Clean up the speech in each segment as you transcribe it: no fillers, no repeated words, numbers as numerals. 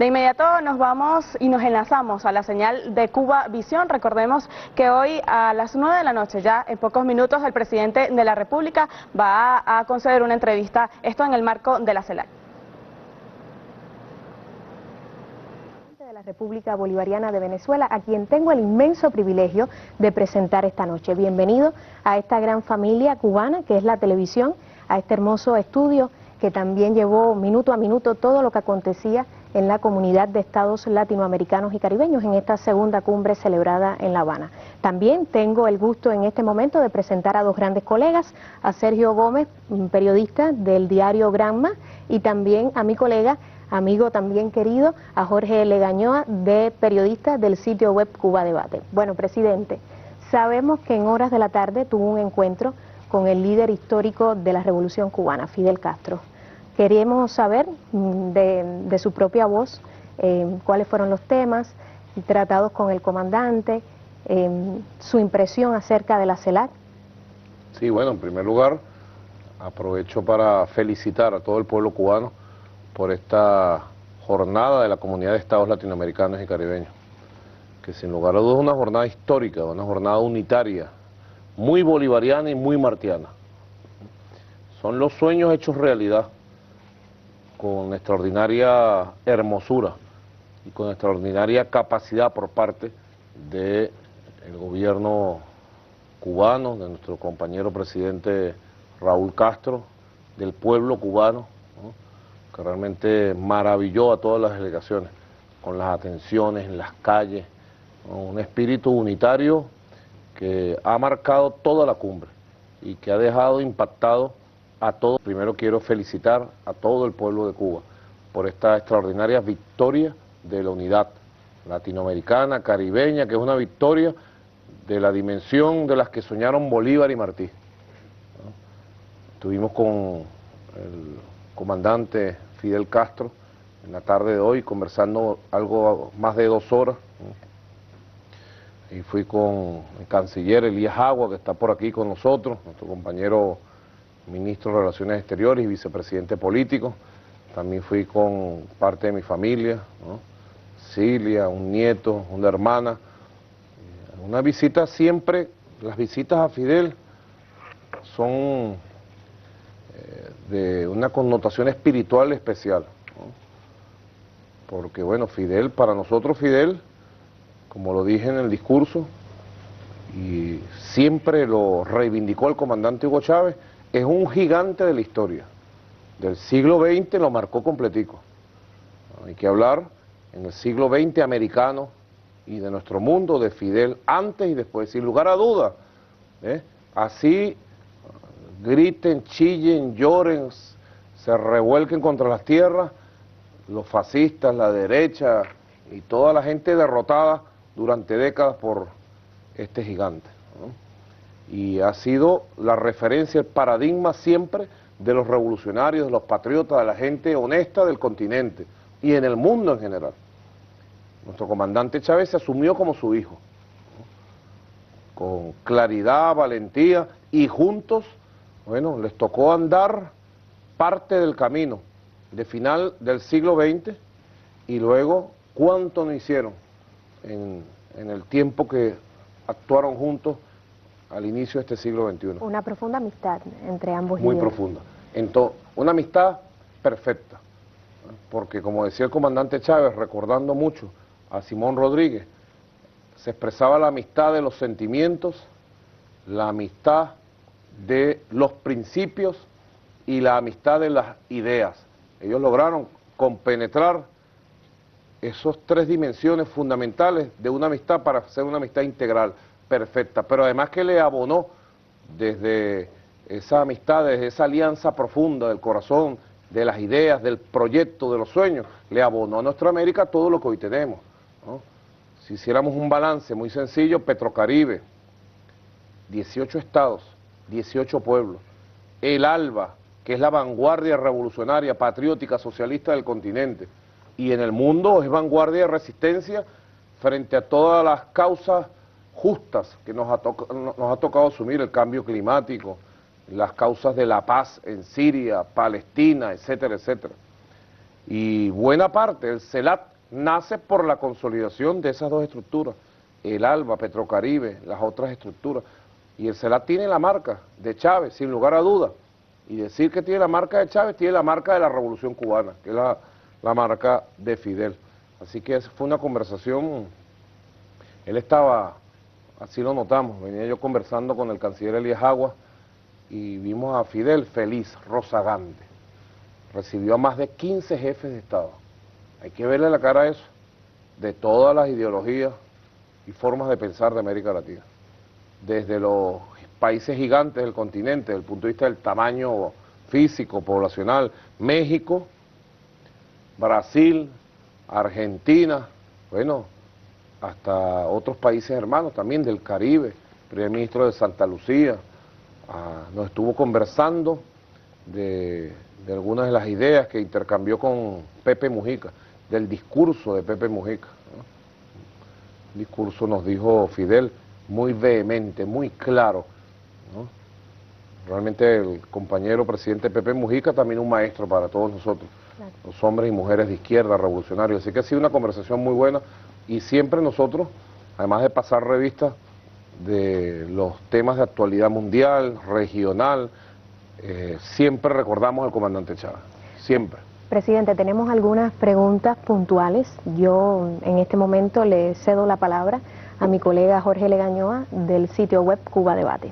De inmediato nos vamos y nos enlazamos a la señal de Cuba Visión. Recordemos que hoy a las 9 de la noche, ya en pocos minutos, el presidente de la República va a conceder una entrevista, esto en el marco de la CELAC. De la República Bolivariana de Venezuela, a quien tengo el inmenso privilegio de presentar esta noche. Bienvenido a esta gran familia cubana que es la televisión, a este hermoso estudio que también llevó minuto a minuto todo lo que acontecía en la comunidad de estados latinoamericanos y caribeños en esta segunda cumbre celebrada en La Habana. También tengo el gusto en este momento de presentar a dos grandes colegas, a Sergio Gómez, periodista del diario Granma, y también a mi colega, amigo también querido, a Jorge Legañoa, periodista del sitio web Cuba Debate. Bueno, presidente, sabemos que en horas de la tarde tuvo un encuentro con el líder histórico de la Revolución Cubana, Fidel Castro. Queríamos saber de su propia voz cuáles fueron los temas tratados con el comandante, su impresión acerca de la CELAC. Sí, bueno, en primer lugar, aprovecho para felicitar a todo el pueblo cubano por esta jornada de la Comunidad de Estados Latinoamericanos y Caribeños, que sin lugar a dudas es una jornada histórica, una jornada unitaria, muy bolivariana y muy martiana. Son los sueños hechos realidad, con extraordinaria hermosura y con extraordinaria capacidad por parte del gobierno cubano, de nuestro compañero presidente Raúl Castro, del pueblo cubano, ¿no?, que realmente maravilló a todas las delegaciones con las atenciones en las calles, ¿no?, un espíritu unitario que ha marcado toda la cumbre y que ha dejado impactado a todos. Primero quiero felicitar a todo el pueblo de Cuba por esta extraordinaria victoria de la unidad latinoamericana, caribeña, que es una victoria de la dimensión de las que soñaron Bolívar y Martí, ¿no? Estuvimos con el comandante Fidel Castro en la tarde de hoy conversando algo más de 2 horas, ¿no? Y fui con el canciller Elías Agua, que está por aquí con nosotros, nuestro compañero ministro de Relaciones Exteriores y vicepresidente político. También fui con parte de mi familia, ¿no?, Cilia, un nieto, una hermana. Una visita siempre, las visitas a Fidel son de una connotación espiritual especial, ¿no? Porque bueno, Fidel, para nosotros Fidel, como lo dije en el discurso, y siempre lo reivindicó el comandante Hugo Chávez, es un gigante de la historia. Del siglo XX lo marcó completico. Hay que hablar en el siglo XX americano y de nuestro mundo, de Fidel antes y después, sin lugar a dudas. Así griten, chillen, lloren, se revuelquen contra las tierras, los fascistas, la derecha y toda la gente derrotada durante décadas por este gigante, ¿no? Y ha sido la referencia, el paradigma siempre de los revolucionarios, de los patriotas, de la gente honesta del continente y en el mundo en general. Nuestro comandante Chávez se asumió como su hijo, ¿no?, con claridad, valentía, y juntos, bueno, les tocó andar parte del camino de final del siglo XX y luego cuánto no hicieron en el tiempo que actuaron juntos al inicio de este siglo XXI. Una profunda amistad entre ambos. Muy profunda. Una amistad perfecta, porque como decía el comandante Chávez, recordando mucho a Simón Rodríguez, se expresaba la amistad de los sentimientos, la amistad de los principios y la amistad de las ideas. Ellos lograron compenetrar esas 3 dimensiones fundamentales de una amistad para hacer una amistad integral, perfecta, pero además que le abonó desde esa amistad, desde esa alianza profunda del corazón, de las ideas, del proyecto, de los sueños, le abonó a nuestra América todo lo que hoy tenemos, ¿no? Si hiciéramos un balance muy sencillo, Petrocaribe, 18 estados, 18 pueblos, el ALBA, que es la vanguardia revolucionaria, patriótica, socialista del continente, y en el mundo es vanguardia de resistencia frente a todas las causas justas que nos ha tocado asumir, el cambio climático, las causas de la paz en Siria, Palestina, etcétera, etcétera. Y buena parte del CELAC nace por la consolidación de esas dos estructuras, el ALBA, Petrocaribe, las otras estructuras. Y el CELAC tiene la marca de Chávez, sin lugar a dudas. Y decir que tiene la marca de Chávez, tiene la marca de la Revolución Cubana, que es la marca de Fidel. Así que fue una conversación, él estaba, así lo notamos, venía yo conversando con el canciller Elías Aguas y vimos a Fidel feliz, rozagante. Recibió a más de 15 jefes de Estado. Hay que verle la cara a eso, de todas las ideologías y formas de pensar de América Latina. Desde los países gigantes del continente, desde el punto de vista del tamaño físico, poblacional, México, Brasil, Argentina, bueno, hasta otros países hermanos también del Caribe, el primer ministro de Santa Lucía, nos estuvo conversando de algunas de las ideas que intercambió con Pepe Mujica, del discurso de Pepe Mujica, ¿no? Un discurso, nos dijo Fidel, muy vehemente, muy claro, ¿no? Realmente el compañero presidente Pepe Mujica también un maestro para todos nosotros, claro, los hombres y mujeres de izquierda, revolucionarios. Así que ha sido una conversación muy buena y siempre nosotros, además de pasar revistas de los temas de actualidad mundial, regional, siempre recordamos al comandante Chávez, siempre. Presidente, tenemos algunas preguntas puntuales. Yo en este momento le cedo la palabra a mi colega Jorge Legañoa del sitio web Cuba Debate.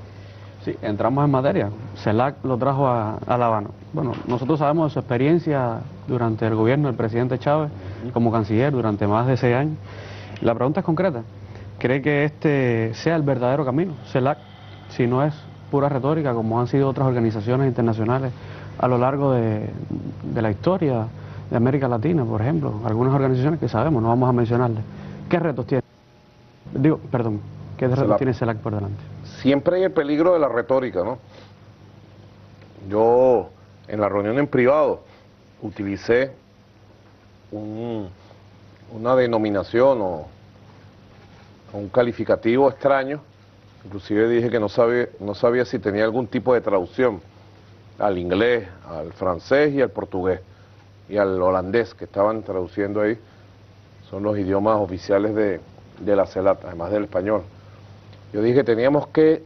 Sí, entramos en materia. CELAC lo trajo a La Habana. Bueno, nosotros sabemos de su experiencia durante el gobierno del presidente Chávez como canciller durante más de 6 años. La pregunta es concreta. ¿Cree que este sea el verdadero camino, CELAC, si no es pura retórica como han sido otras organizaciones internacionales a lo largo de la historia de América Latina, por ejemplo? Algunas organizaciones que sabemos, no vamos a mencionarles. ¿Qué retos tiene? ¿Qué retos tiene CELAC por delante? Siempre hay el peligro de la retórica, ¿no? Yo, en la reunión en privado, utilicé una denominación o un calificativo extraño, inclusive dije que no sabía si tenía algún tipo de traducción al inglés, al francés y al portugués, y al holandés que estaban traduciendo ahí, son los idiomas oficiales de la CELAC, además del español. Yo dije que teníamos que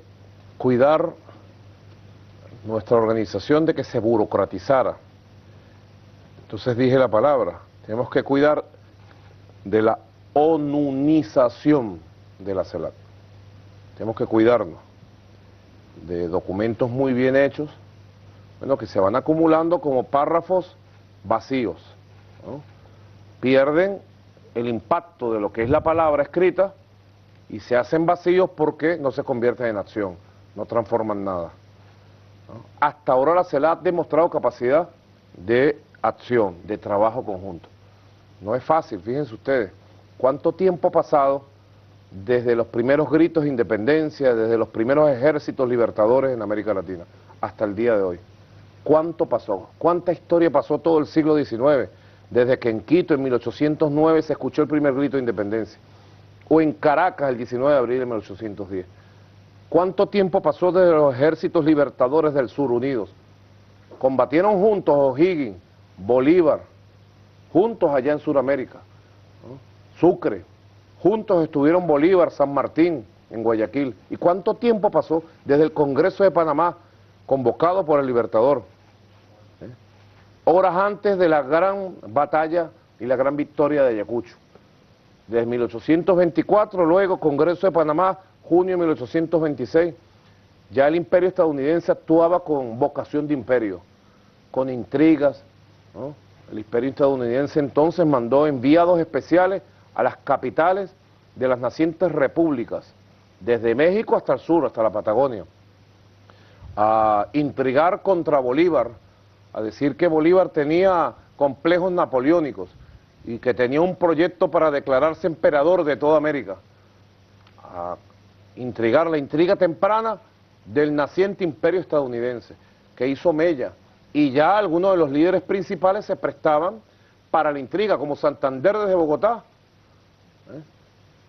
cuidar nuestra organización de que se burocratizara. Entonces dije la palabra, tenemos que cuidar de la onunización de la CELAC. Tenemos que cuidarnos de documentos muy bien hechos, bueno, que se van acumulando como párrafos vacíos, ¿no? Pierden el impacto de lo que es la palabra escrita y se hacen vacíos porque no se convierten en acción, no transforman nada, ¿no? Hasta ahora la CELAC ha demostrado capacidad de acción, de trabajo conjunto. No es fácil, fíjense ustedes, cuánto tiempo ha pasado desde los primeros gritos de independencia, desde los primeros ejércitos libertadores en América Latina, hasta el día de hoy. ¿Cuánto pasó? ¿Cuánta historia pasó todo el siglo XIX? Desde que en Quito en 1809 se escuchó el primer grito de independencia, o en Caracas el 19 de abril de 1810. ¿Cuánto tiempo pasó desde los ejércitos libertadores del sur unidos? Combatieron juntos O'Higgins, Bolívar, juntos allá en Sudamérica, ¿no? Sucre, juntos estuvieron Bolívar, San Martín, en Guayaquil. ¿Y cuánto tiempo pasó desde el Congreso de Panamá, convocado por el Libertador? Horas antes de la gran batalla y la gran victoria de Ayacucho. Desde 1824, luego Congreso de Panamá, junio de 1826, ya el imperio estadounidense actuaba con vocación de imperio, con intrigas, ¿no? El imperio estadounidense entonces mandó enviados especiales a las capitales de las nacientes repúblicas, desde México hasta el sur, hasta la Patagonia, a intrigar contra Bolívar, a decir que Bolívar tenía complejos napoleónicos y que tenía un proyecto para declararse emperador de toda América, a intrigar, la intriga temprana del naciente imperio estadounidense, que hizo mella, y ya algunos de los líderes principales se prestaban para la intriga, como Santander desde Bogotá,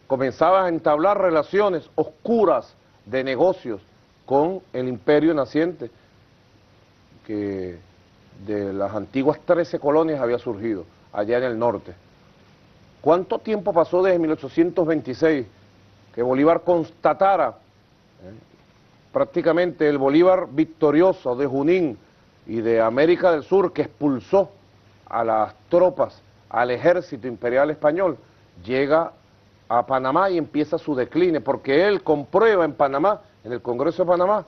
comenzaba a entablar relaciones oscuras de negocios con el imperio naciente, que de las antiguas 13 colonias había surgido, allá en el norte. ¿Cuánto tiempo pasó desde 1826 que Bolívar constatara prácticamente el Bolívar victorioso de Junín y de América del Sur, que expulsó a las tropas, al ejército imperial español, llega a Panamá y empieza su decline, porque él comprueba en Panamá, en el Congreso de Panamá,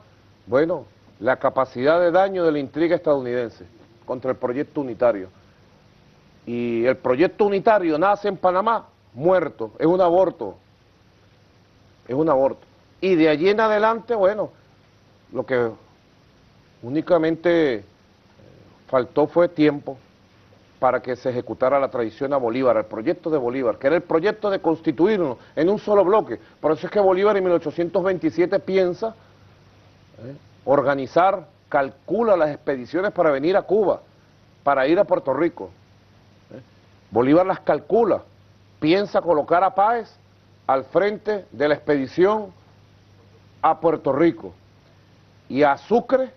bueno, la capacidad de daño de la intriga estadounidense contra el proyecto unitario. Y el proyecto unitario nace en Panamá, muerto, es un aborto, es un aborto. Y de allí en adelante, bueno, lo que únicamente faltó fue tiempo para que se ejecutara la traición a Bolívar, el proyecto de Bolívar, que era el proyecto de constituirnos en un solo bloque. Por eso es que Bolívar en 1827 piensa organizar, calcula las expediciones para venir a Cuba, para ir a Puerto Rico. Bolívar las calcula, piensa colocar a Páez al frente de la expedición a Puerto Rico, y a Sucre,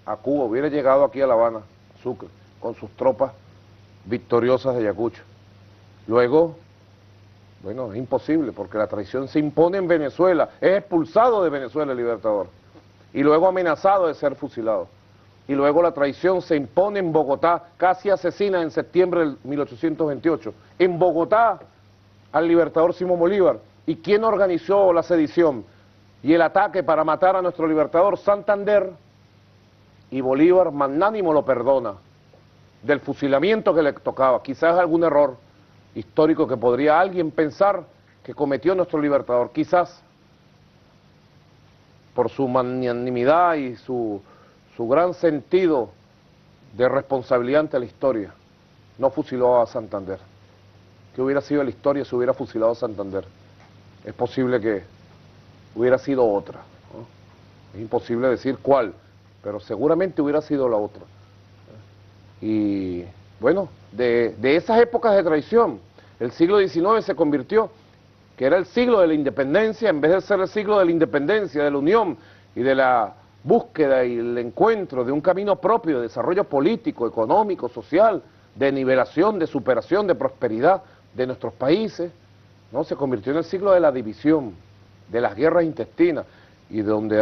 a Cuba, hubiera llegado aquí a La Habana, Sucre, con sus tropas victoriosas de Ayacucho. Luego, bueno, es imposible, porque la traición se impone en Venezuela, es expulsado de Venezuela el Libertador, y luego amenazado de ser fusilado. Y luego la traición se impone en Bogotá, casi asesina en septiembre del 1828, en Bogotá al Libertador Simón Bolívar. ¿Y quién organizó la sedición y el ataque para matar a nuestro Libertador? Santander. Y Bolívar, magnánimo, lo perdona del fusilamiento que le tocaba. Quizás algún error histórico que podría alguien pensar que cometió nuestro Libertador, quizás por su magnanimidad y su gran sentido de responsabilidad ante la historia, no fusiló a Santander. ¿Qué hubiera sido la historia si hubiera fusilado a Santander? Es posible que hubiera sido otra, ¿no? Es imposible decir cuál, pero seguramente hubiera sido la otra. Y bueno, de esas épocas de traición, el siglo XIX se convirtió, que era el siglo de la independencia, en vez de ser el siglo de la independencia, de la unión y de la búsqueda y el encuentro de un camino propio de desarrollo político, económico, social, de nivelación, de superación, de prosperidad de nuestros países, ¿no? Se convirtió en el siglo de la división, de las guerras intestinas, y donde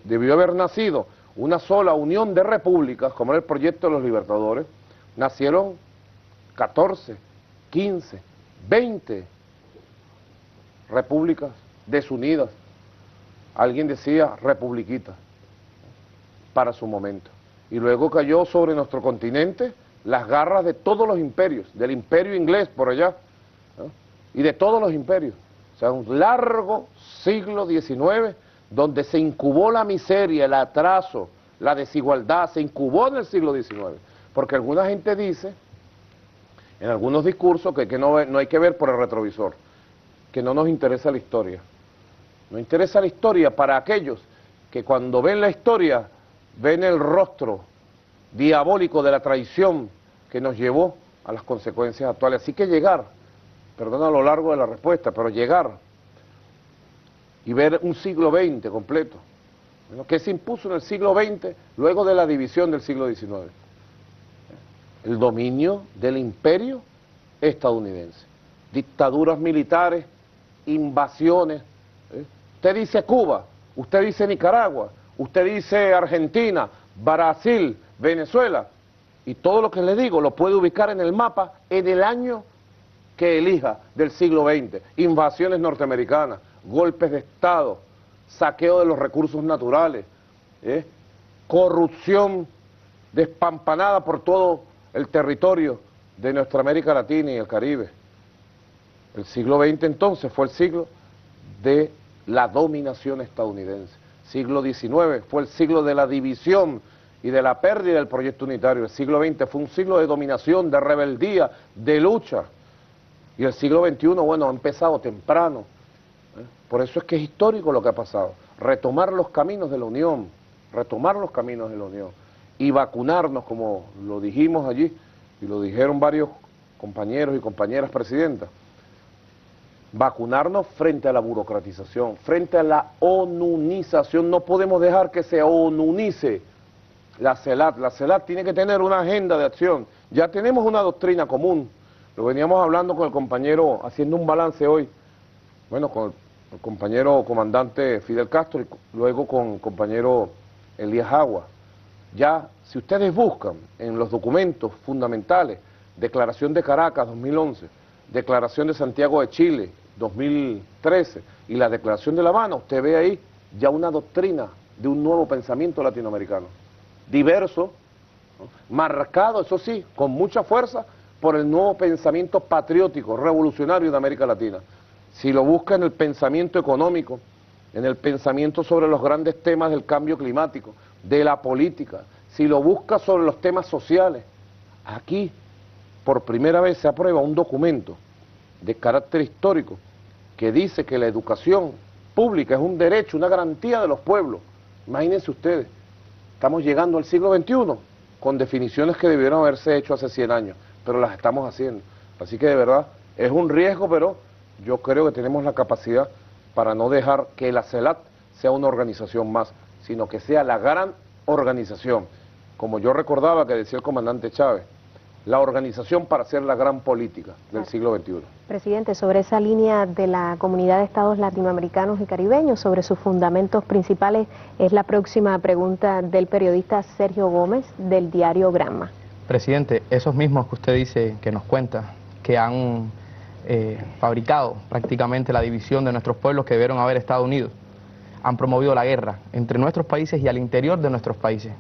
debió haber nacido una sola unión de repúblicas, como era el proyecto de los Libertadores, nacieron 14, 15, 20 repúblicas desunidas. Alguien decía republiquitas para su momento. Y luego cayó sobre nuestro continente las garras de todos los imperios, del imperio inglés por allá, ¿no? Y de todos los imperios. O sea, un largo siglo XIX donde se incubó la miseria, el atraso, la desigualdad, se incubó en el siglo XIX. Porque alguna gente dice, en algunos discursos, que no hay que ver por el retrovisor, que no nos interesa la historia. No interesa la historia para aquellos que cuando ven la historia ven el rostro diabólico de la traición que nos llevó a las consecuencias actuales. Así que llegar, perdona a lo largo de la respuesta, pero llegar y ver un siglo XX completo, bueno, que se impuso en el siglo XX luego de la división del siglo XIX. El dominio del imperio estadounidense, dictaduras militares, invasiones. Usted dice Cuba, usted dice Nicaragua, usted dice Argentina, Brasil, Venezuela, y todo lo que le digo lo puede ubicar en el mapa en el año que elija del siglo XX. Invasiones norteamericanas, golpes de Estado, saqueo de los recursos naturales, corrupción despampanada por todo el territorio de nuestra América Latina y el Caribe. El siglo XX entonces fue el siglo de la dominación estadounidense. Siglo XIX fue el siglo de la división y de la pérdida del proyecto unitario. El siglo XX fue un siglo de dominación, de rebeldía, de lucha. Y el siglo XXI, bueno, ha empezado temprano. Por eso es que es histórico lo que ha pasado. Retomar los caminos de la unión, retomar los caminos de la unión. Y vacunarnos, como lo dijimos allí, y lo dijeron varios compañeros y compañeras presidentas. Vacunarnos frente a la burocratización, frente a la onunización. No podemos dejar que se onunice La CELAC tiene que tener una agenda de acción. Ya tenemos una doctrina común. Lo veníamos hablando con el compañero, haciendo un balance hoy, bueno, con el compañero comandante Fidel Castro y luego con el compañero Elías Agua. Ya, si ustedes buscan en los documentos fundamentales, Declaración de Caracas 2011, Declaración de Santiago de Chile 2013 y la Declaración de La Habana, usted ve ahí ya una doctrina de un nuevo pensamiento latinoamericano, diverso, ¿no? Marcado, eso sí, con mucha fuerza por el nuevo pensamiento patriótico, revolucionario de América Latina. Si lo busca en el pensamiento económico, en el pensamiento sobre los grandes temas del cambio climático, de la política, si lo busca sobre los temas sociales, aquí por primera vez se aprueba un documento de carácter histórico que dice que la educación pública es un derecho, una garantía de los pueblos. Imagínense ustedes, estamos llegando al siglo XXI con definiciones que debieron haberse hecho hace 100 años, pero las estamos haciendo. Así que de verdad es un riesgo, pero yo creo que tenemos la capacidad para no dejar que la CELAC sea una organización más, sino que sea la gran organización. Como yo recordaba que decía el comandante Chávez, la organización para hacer la gran política del siglo XXI. Presidente, sobre esa línea de la Comunidad de Estados Latinoamericanos y Caribeños, sobre sus fundamentos principales, es la próxima pregunta del periodista Sergio Gómez, del diario Granma. Presidente, esos mismos que usted dice, que nos cuenta, que han fabricado prácticamente la división de nuestros pueblos que debieron haber estado unidos, han promovido la guerra entre nuestros países y al interior de nuestros países.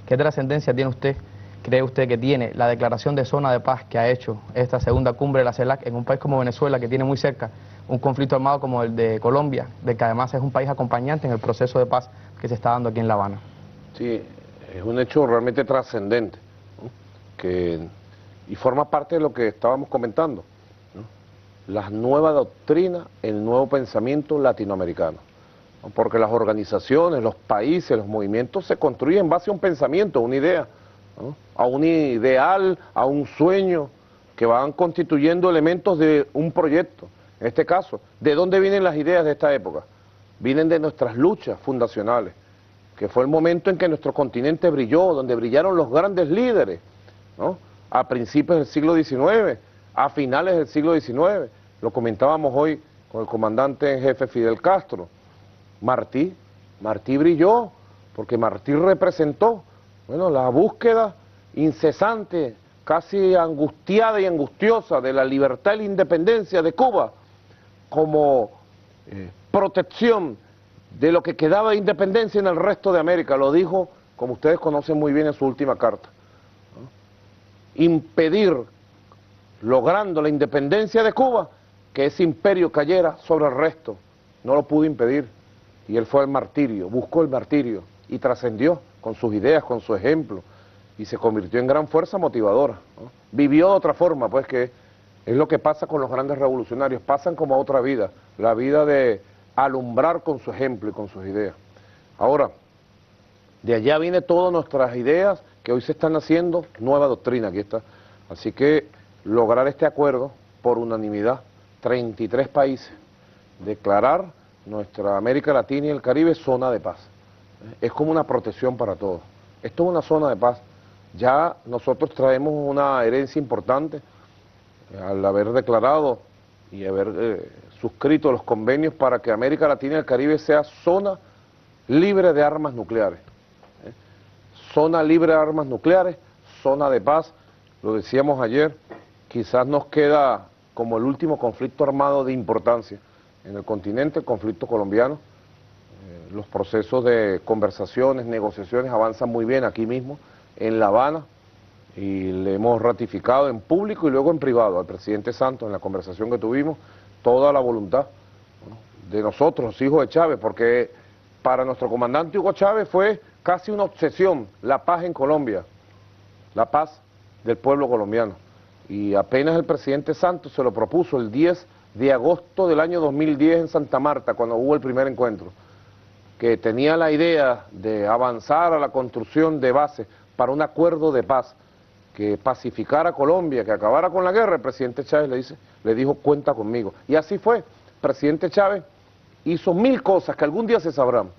¿Qué trascendencia tiene usted, cree usted que tiene la declaración de zona de paz que ha hecho esta segunda cumbre de la CELAC en un país como Venezuela, que tiene muy cerca un conflicto armado como el de Colombia, de que además es un país acompañante en el proceso de paz que se está dando aquí en La Habana? Sí, es un hecho realmente trascendente, ¿no? Y forma parte de lo que estábamos comentando, ¿no? La nueva doctrina, el nuevo pensamiento latinoamericano, ¿no? Porque las organizaciones, los países, los movimientos se construyen en base a un pensamiento, a una idea, ¿no? A un ideal, a un sueño, que van constituyendo elementos de un proyecto. En este caso, ¿de dónde vienen las ideas de esta época? Vienen de nuestras luchas fundacionales, que fue el momento en que nuestro continente brilló, donde brillaron los grandes líderes, ¿no? A principios del siglo XIX, a finales del siglo XIX, lo comentábamos hoy con el comandante en jefe Fidel Castro. Martí brilló, porque Martí representó, bueno, la búsqueda incesante, casi angustiada y angustiosa de la libertad y la independencia de Cuba como protección de lo que quedaba de independencia en el resto de América. Lo dijo, como ustedes conocen muy bien, en su última carta, ¿no? Impedir, logrando la independencia de Cuba, que ese imperio cayera sobre el resto. No lo pudo impedir, y él fue al martirio, buscó el martirio y trascendió con sus ideas, con su ejemplo, y se convirtió en gran fuerza motivadora, ¿no? Vivió de otra forma, pues, que es lo que pasa con los grandes revolucionarios, pasan como a otra vida, la vida de alumbrar con su ejemplo y con sus ideas. Ahora, de allá viene todas nuestras ideas que hoy se están haciendo, nueva doctrina, aquí está. Así que lograr este acuerdo por unanimidad, 33 países, declarar nuestra América Latina y el Caribe zona de paz. Es como una protección para todos. Esto es una zona de paz. Ya nosotros traemos una herencia importante al haber declarado y haber suscrito los convenios para que América Latina y el Caribe sea zona libre de armas nucleares. Zona libre de armas nucleares, zona de paz. Lo decíamos ayer, quizás nos queda como el último conflicto armado de importancia en el continente, el conflicto colombiano. Los procesos de conversaciones, negociaciones avanzan muy bien aquí mismo, en La Habana, y le hemos ratificado en público y luego en privado al presidente Santos en la conversación que tuvimos toda la voluntad, ¿no?, de nosotros, los hijos de Chávez, porque para nuestro comandante Hugo Chávez fue casi una obsesión la paz en Colombia, la paz del pueblo colombiano, y apenas el presidente Santos se lo propuso el 10 de agosto del año 2010 en Santa Marta, cuando hubo el primer encuentro, que tenía la idea de avanzar a la construcción de bases para un acuerdo de paz, que pacificara Colombia, que acabara con la guerra. El presidente Chávez le dijo, cuenta conmigo. Y así fue. El presidente Chávez hizo 1000 cosas que algún día se sabrán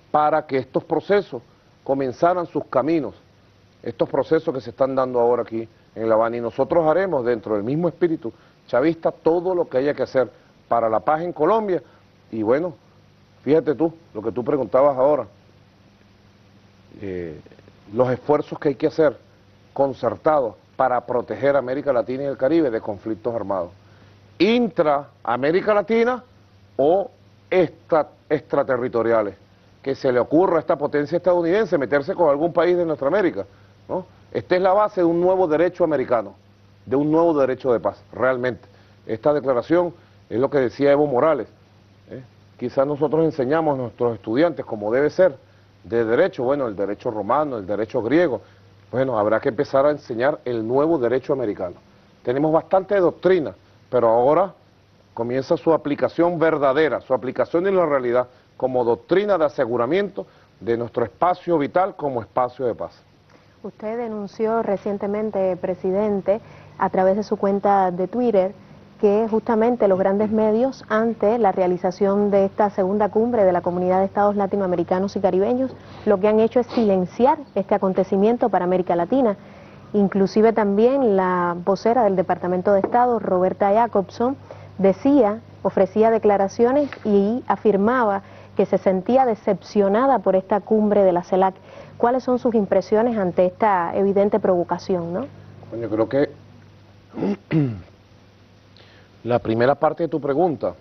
para que estos procesos comenzaran sus caminos, estos procesos que se están dando ahora aquí en La Habana, y nosotros haremos dentro del mismo espíritu chavista todo lo que haya que hacer para la paz en Colombia. Y bueno, fíjate tú, lo que tú preguntabas ahora, los esfuerzos que hay que hacer concertados para proteger a América Latina y el Caribe de conflictos armados, intra-América Latina o extraterritoriales, que se le ocurra a esta potencia estadounidense meterse con algún país de nuestra América, ¿no? Esta es la base de un nuevo derecho americano, de un nuevo derecho de paz, realmente. Esta declaración es lo que decía Evo Morales, ¿eh? Quizás nosotros enseñamos a nuestros estudiantes como debe ser, de derecho, bueno, el derecho romano, el derecho griego, bueno, habrá que empezar a enseñar el nuevo derecho americano. Tenemos bastante doctrina, pero ahora comienza su aplicación verdadera, su aplicación en la realidad, como doctrina de aseguramiento de nuestro espacio vital como espacio de paz. Usted denunció recientemente, presidente, a través de su cuenta de Twitter, que justamente los grandes medios, ante la realización de esta segunda cumbre de la Comunidad de Estados Latinoamericanos y Caribeños, lo que han hecho es silenciar este acontecimiento para América Latina. Inclusive también la vocera del Departamento de Estado, Roberta Jacobson, ofrecía declaraciones y afirmaba que se sentía decepcionada por esta cumbre de la CELAC. ¿Cuáles son sus impresiones ante esta evidente provocación, no? Bueno, yo creo que la primera parte de tu pregunta,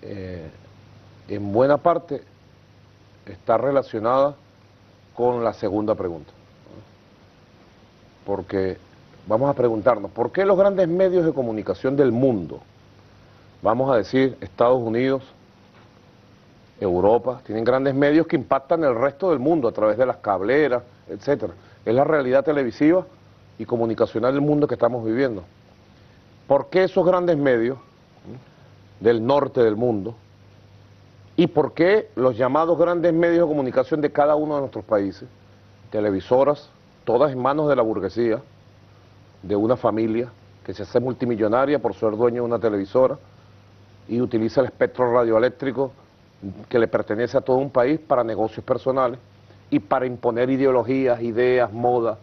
en buena parte, está relacionada con la segunda pregunta. Porque vamos a preguntarnos, ¿por qué los grandes medios de comunicación del mundo, vamos a decir Estados Unidos, Europa, tienen grandes medios que impactan el resto del mundo a través de las cableras, etcétera? Es la realidad televisiva y comunicacional del mundo que estamos viviendo. ¿Por qué esos grandes medios del norte del mundo y por qué los llamados grandes medios de comunicación de cada uno de nuestros países, televisoras, todas en manos de la burguesía, de una familia que se hace multimillonaria por ser dueño de una televisora y utiliza el espectro radioeléctrico que le pertenece a todo un país para negocios personales y para imponer ideologías, ideas, modas,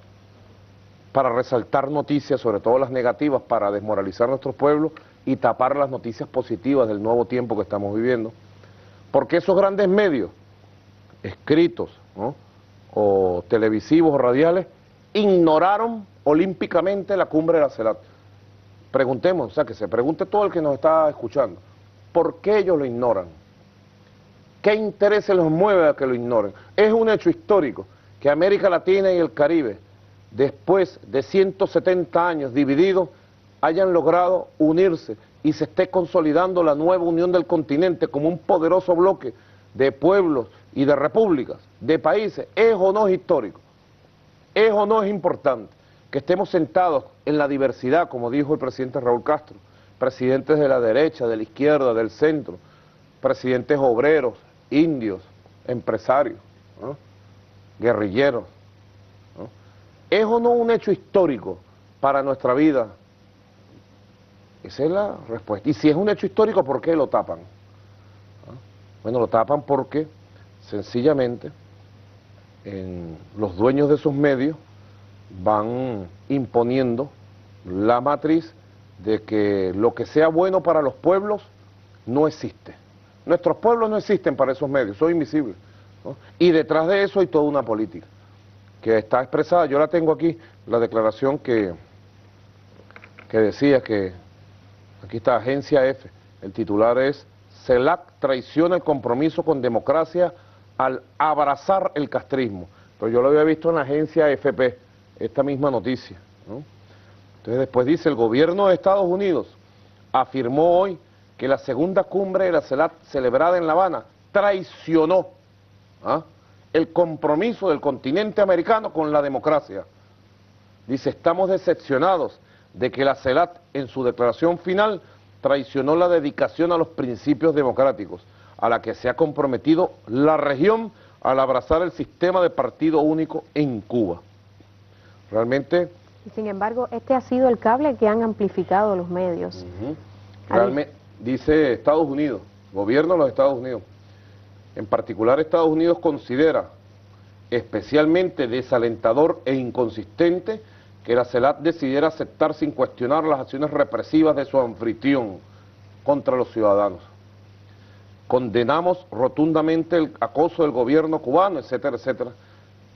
para resaltar noticias, sobre todo las negativas, para desmoralizar a nuestros pueblos y tapar las noticias positivas del nuevo tiempo que estamos viviendo? Porque esos grandes medios, escritos, ¿no?, o televisivos o radiales, ignoraron olímpicamente la cumbre de la CELAC. Preguntemos, o sea, que se pregunte todo el que nos está escuchando, ¿por qué ellos lo ignoran? ¿Qué intereses los mueve a que lo ignoren? Es un hecho histórico que América Latina y el Caribe, después de 170 años divididos, hayan logrado unirse y se esté consolidando la nueva unión del continente como un poderoso bloque de pueblos y de repúblicas, de países. ¿Es o no es histórico? ¿Es o no es importante que estemos sentados en la diversidad, como dijo el presidente Raúl Castro, presidentes de la derecha, de la izquierda, del centro, presidentes obreros, indios, empresarios, ¿no?, guerrilleros, ¿no? ¿Es o no un hecho histórico para nuestra vida? Esa es la respuesta. Y si es un hecho histórico, ¿por qué lo tapan? ¿No? Bueno, lo tapan porque sencillamente los dueños de esos medios van imponiendo la matriz de que lo que sea bueno para los pueblos no existe. Nuestros pueblos no existen para esos medios, son invisibles, ¿no? Y detrás de eso hay toda una política que está expresada. Yo la tengo aquí, la declaración que decía que, aquí está, Agencia F, el titular es: CELAC traiciona el compromiso con democracia al abrazar el castrismo. Pero yo lo había visto en la Agencia FP, esta misma noticia, ¿no? Entonces después dice: el gobierno de Estados Unidos afirmó hoy que la segunda cumbre de la CELAC celebrada en La Habana traicionó el compromiso del continente americano con la democracia. Dice: estamos decepcionados de que la CELAC en su declaración final traicionó la dedicación a los principios democráticos a la que se ha comprometido la región al abrazar el sistema de partido único en Cuba. Realmente... Y sin embargo, este ha sido el cable que han amplificado los medios. Realmente, dice Estados Unidos, gobierno de los Estados Unidos, en particular Estados Unidos considera especialmente desalentador e inconsistente que la CELAC decidiera aceptar sin cuestionar las acciones represivas de su anfitrión contra los ciudadanos. Condenamos rotundamente el acoso del gobierno cubano, etcétera, etcétera.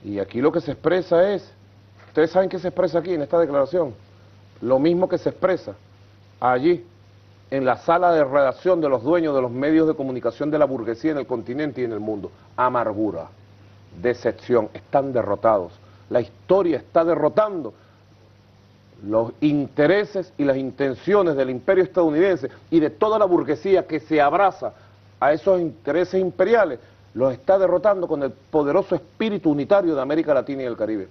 Y aquí lo que se expresa es, ustedes saben qué se expresa aquí en esta declaración, lo mismo que se expresa allí en la sala de redacción de los dueños de los medios de comunicación de la burguesía en el continente y en el mundo. Amargura, decepción, están derrotados. La historia está derrotando los intereses y las intenciones del imperio estadounidense y de toda la burguesía que se abraza a esos intereses imperiales, los está derrotando con el poderoso espíritu unitario de América Latina y el Caribe.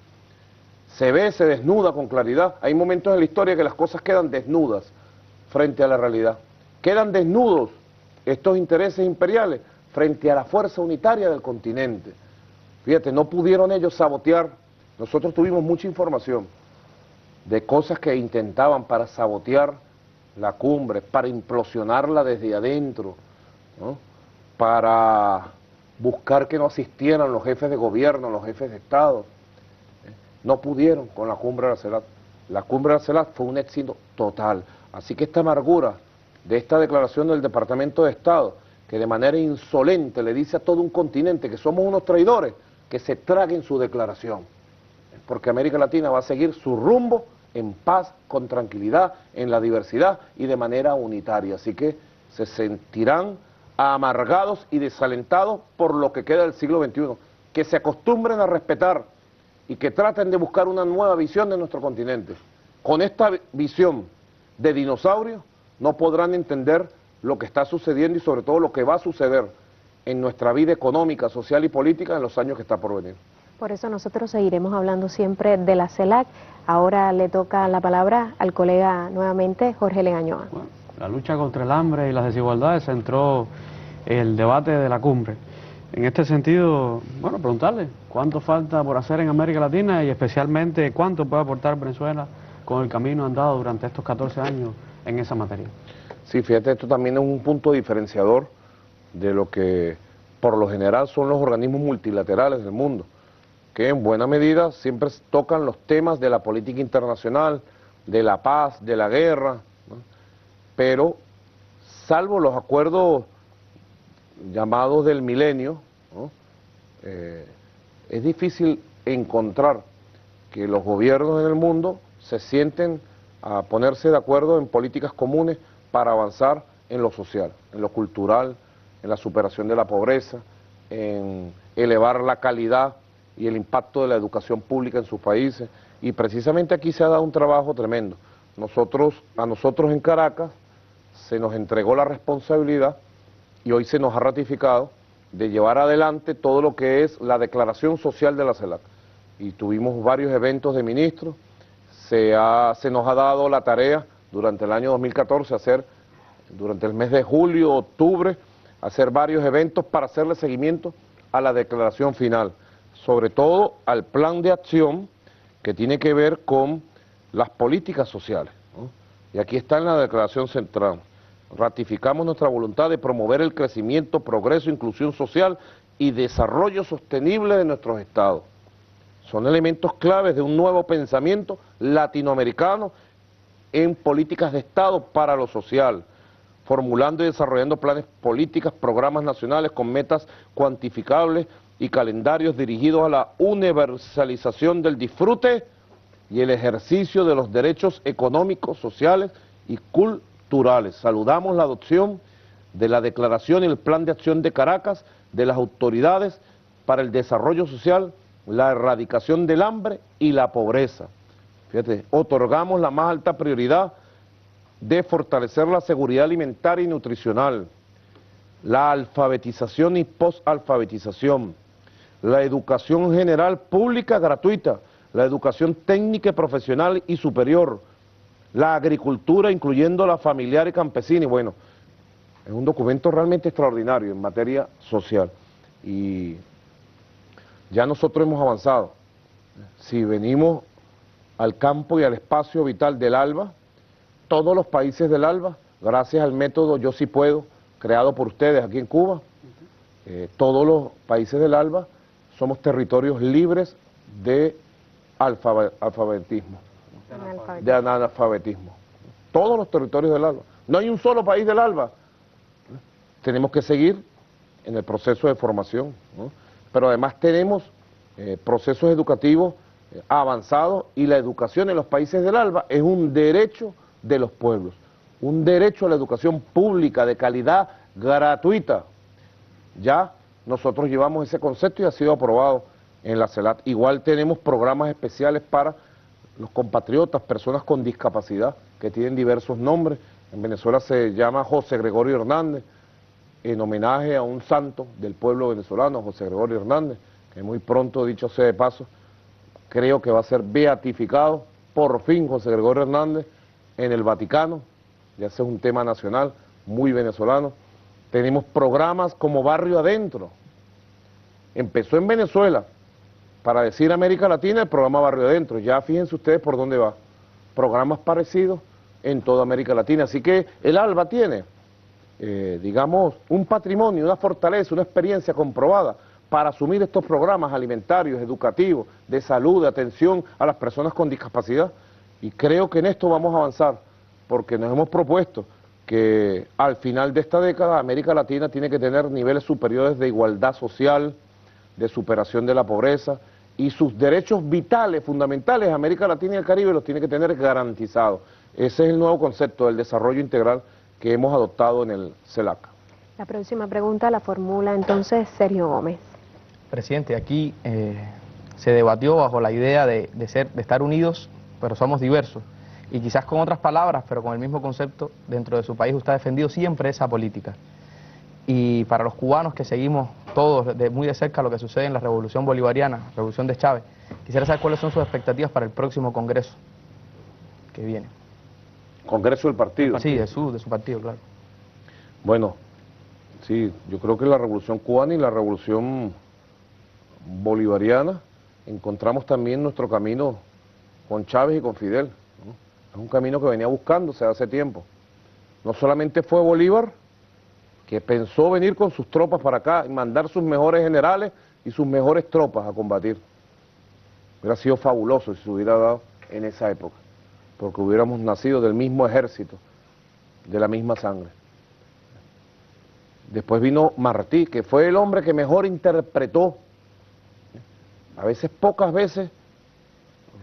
Se ve, se desnuda con claridad. Hay momentos en la historia que las cosas quedan desnudas frente a la realidad. Quedan desnudos estos intereses imperiales frente a la fuerza unitaria del continente. Fíjate, no pudieron ellos sabotear. Nosotros tuvimos mucha información de cosas que intentaban para sabotear la cumbre, para implosionarla desde adentro, ¿no? Para buscar que no asistieran los jefes de gobierno, los jefes de Estado. No pudieron con la cumbre de la CELAC. La cumbre de la CELAC fue un éxito total. Así que esta amargura de esta declaración del Departamento de Estado, que de manera insolente le dice a todo un continente que somos unos traidores, que se traguen su declaración. Porque América Latina va a seguir su rumbo en paz, con tranquilidad, en la diversidad y de manera unitaria. Así que se sentirán amargados y desalentados por lo que queda del siglo XXI. Que se acostumbren a respetar y que traten de buscar una nueva visión de nuestro continente. Con esta visión de dinosaurio no podrán entender lo que está sucediendo y sobre todo lo que va a suceder en nuestra vida económica, social y política en los años que está por venir. Por eso nosotros seguiremos hablando siempre de la CELAC. Ahora le toca la palabra al colega nuevamente, Jorge Legañoa. Bueno, la lucha contra el hambre y las desigualdades centró el debate de la cumbre. En este sentido, bueno, preguntarle cuánto falta por hacer en América Latina y especialmente cuánto puede aportar Venezuela con el camino andado durante estos 14 años en esa materia. Sí, fíjate, esto también es un punto diferenciador de lo que por lo general son los organismos multilaterales del mundo, que en buena medida siempre tocan los temas de la política internacional, de la paz, de la guerra, ¿no? Pero salvo los acuerdos llamados del milenio, ¿no? Es difícil encontrar que los gobiernos en el mundo se sienten a ponerse de acuerdo en políticas comunes para avanzar en lo social, en lo cultural, en la superación de la pobreza, en elevar la calidad y el impacto de la educación pública en sus países. Y precisamente aquí se ha dado un trabajo tremendo. A nosotros en Caracas se nos entregó la responsabilidad y hoy se nos ha ratificado de llevar adelante todo lo que es la declaración social de la CELAC. Y tuvimos varios eventos de ministros, se nos ha dado la tarea durante el año 2014 hacer, durante el mes de julio, octubre, hacer varios eventos para hacerle seguimiento a la declaración final, sobre todo al plan de acción que tiene que ver con las políticas sociales, ¿no? Y aquí está en la declaración central. Ratificamos nuestra voluntad de promover el crecimiento, progreso, inclusión social y desarrollo sostenible de nuestros estados. Son elementos claves de un nuevo pensamiento latinoamericano en políticas de Estado para lo social, formulando y desarrollando planes, políticas, programas nacionales con metas cuantificables y calendarios dirigidos a la universalización del disfrute y el ejercicio de los derechos económicos, sociales y culturales. Saludamos la adopción de la declaración y el plan de acción de Caracas de las autoridades para el desarrollo social, la erradicación del hambre y la pobreza. Fíjate, otorgamos la más alta prioridad de fortalecer la seguridad alimentaria y nutricional, la alfabetización y posalfabetización, la educación general pública gratuita, la educación técnica y profesional y superior, la agricultura incluyendo la familiar y campesina. Y bueno, es un documento realmente extraordinario en materia social y ya nosotros hemos avanzado. Si venimos al campo y al espacio vital del ALBA, todos los países del ALBA, gracias al método Yo Sí Puedo, creado por ustedes aquí en Cuba, todos los países del ALBA somos territorios libres de alfabetismo, de analfabetismo. Todos los territorios del ALBA. No hay un solo país del ALBA. Tenemos que seguir en el proceso de formación, ¿no? Pero además tenemos procesos educativos avanzados, y la educación en los países del ALBA es un derecho de los pueblos, un derecho a la educación pública de calidad gratuita. Ya nosotros llevamos ese concepto y ha sido aprobado en la CELAC. Igual tenemos programas especiales para los compatriotas, personas con discapacidad, que tienen diversos nombres. En Venezuela se llama José Gregorio Hernández, en homenaje a un santo del pueblo venezolano, José Gregorio Hernández, que muy pronto, dicho sea de paso, creo que va a ser beatificado, por fin, José Gregorio Hernández, en el Vaticano. Ya ese es un tema nacional, muy venezolano. Tenemos programas como Barrio Adentro. Empezó en Venezuela, para decir América Latina, el programa Barrio Adentro. Ya fíjense ustedes por dónde va. Programas parecidos en toda América Latina. Así que el ALBA tiene, digamos, un patrimonio, una fortaleza, una experiencia comprobada para asumir estos programas alimentarios, educativos, de salud, de atención a las personas con discapacidad. Y creo que en esto vamos a avanzar, porque nos hemos propuesto que al final de esta década América Latina tiene que tener niveles superiores de igualdad social, de superación de la pobreza, y sus derechos vitales, fundamentales, América Latina y el Caribe los tiene que tener garantizados. Ese es el nuevo concepto del desarrollo integral que hemos adoptado en el CELAC. La próxima pregunta la formula entonces Sergio Gómez. Presidente, aquí se debatió bajo la idea de estar unidos, pero somos diversos. Y quizás con otras palabras, pero con el mismo concepto, dentro de su país usted ha defendido siempre esa política. Y para los cubanos que seguimos todos muy de cerca lo que sucede en la Revolución Bolivariana, Revolución de Chávez, quisiera saber cuáles son sus expectativas para el próximo Congreso que viene. Congreso del partido. Sí, de su partido, claro. Bueno, sí, yo creo que la Revolución Cubana y la Revolución Bolivariana encontramos también nuestro camino con Chávez y con Fidel, ¿no? Es un camino que venía buscándose hace tiempo. No solamente fue Bolívar, que pensó venir con sus tropas para acá y mandar sus mejores generales y sus mejores tropas a combatir. Hubiera sido fabuloso si se hubiera dado en esa época, porque hubiéramos nacido del mismo ejército, de la misma sangre. Después vino Martí, que fue el hombre que mejor interpretó. A veces, pocas veces,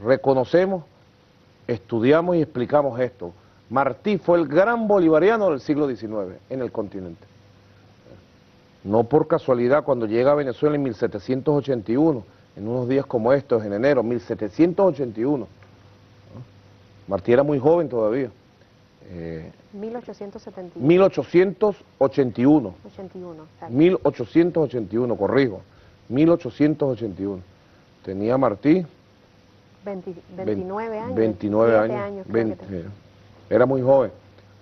reconocemos, estudiamos y explicamos esto. Martí fue el gran bolivariano del siglo XIX en el continente. No por casualidad, cuando llega a Venezuela en 1781, en unos días como estos, en enero, 1781, ¿no? Martí era muy joven todavía. 1871. 1881. 1881, corrijo. 1881. Tenía Martí 29 años. 29 años. 20, era muy joven.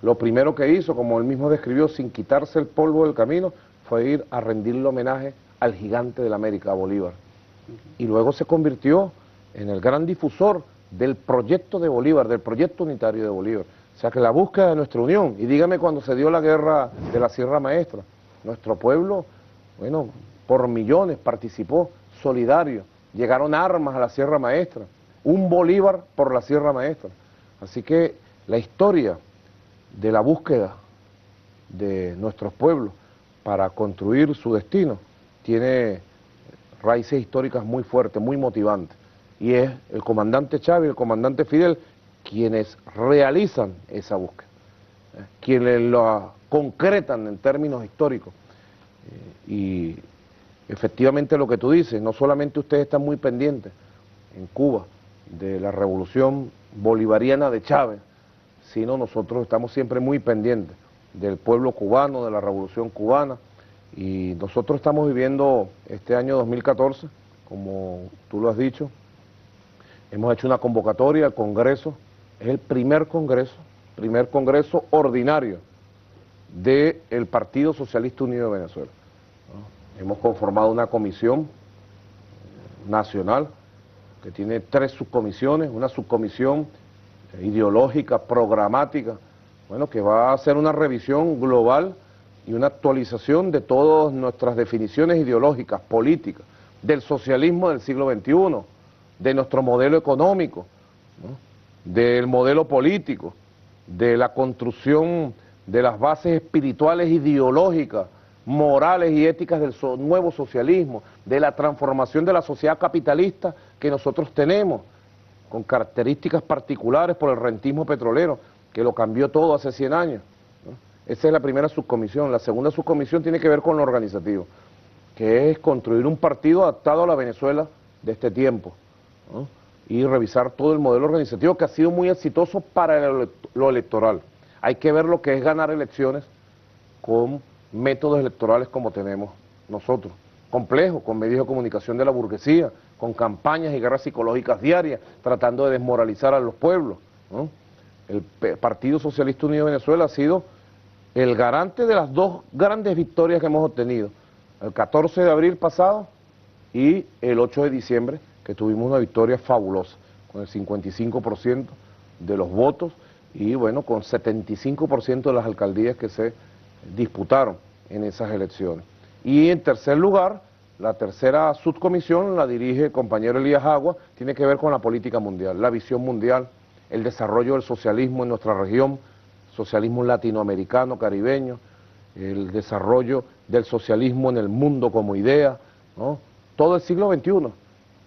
Lo primero que hizo, como él mismo describió, sin quitarse el polvo del camino, fue ir a rendirle homenaje al gigante de la América, a Bolívar. Y luego se convirtió en el gran difusor del proyecto de Bolívar, del proyecto unitario de Bolívar. O sea que la búsqueda de nuestra unión, y dígame cuando se dio la guerra de la Sierra Maestra, nuestro pueblo, bueno, por millones participó, solidario, llegaron armas a la Sierra Maestra, un Bolívar por la Sierra Maestra. Así que la historia de la búsqueda de nuestros pueblos para construir su destino tiene raíces históricas muy fuertes, muy motivantes, y es el comandante Chávez y el comandante Fidel quienes realizan esa búsqueda, quienes la concretan en términos históricos. Y efectivamente lo que tú dices, no solamente ustedes están muy pendientes en Cuba de la revolución bolivariana de Chávez, sino nosotros estamos siempre muy pendientes del pueblo cubano, de la revolución cubana, y nosotros estamos viviendo este año 2014, como tú lo has dicho, hemos hecho una convocatoria al Congreso, es el primer Congreso ordinario del Partido Socialista Unido de Venezuela, ¿no? Hemos conformado una comisión nacional que tiene 3 subcomisiones, una subcomisión ideológica, programática, bueno, que va a hacer una revisión global y una actualización de todas nuestras definiciones ideológicas, políticas, del socialismo del siglo XXI, de nuestro modelo económico, ¿no?, del modelo político, de la construcción de las bases espirituales, ideológicas, morales y éticas del nuevo socialismo, de la transformación de la sociedad capitalista que nosotros tenemos, con características particulares por el rentismo petrolero, que lo cambió todo hace 100 años, ¿no? Esa es la primera subcomisión. La segunda subcomisión tiene que ver con lo organizativo, que es construir un partido adaptado a la Venezuela de este tiempo, ¿no?, y revisar todo el modelo organizativo que ha sido muy exitoso para lo electoral. Hay que ver lo que es ganar elecciones con métodos electorales como tenemos nosotros, complejos, con medios de comunicación de la burguesía, con campañas y guerras psicológicas diarias, tratando de desmoralizar a los pueblos, ¿no? El Partido Socialista Unido de Venezuela ha sido el garante de las dos grandes victorias que hemos obtenido, el 14 de abril pasado y el 8 de diciembre, que tuvimos una victoria fabulosa, con el 55% de los votos y bueno, con 75% de las alcaldías que se disputaron en esas elecciones. Y en tercer lugar, la tercera subcomisión la dirige el compañero Elías Agua, tiene que ver con la política mundial, la visión mundial, el desarrollo del socialismo en nuestra región, socialismo latinoamericano, caribeño, el desarrollo del socialismo en el mundo como idea, ¿no?, todo el siglo XXI,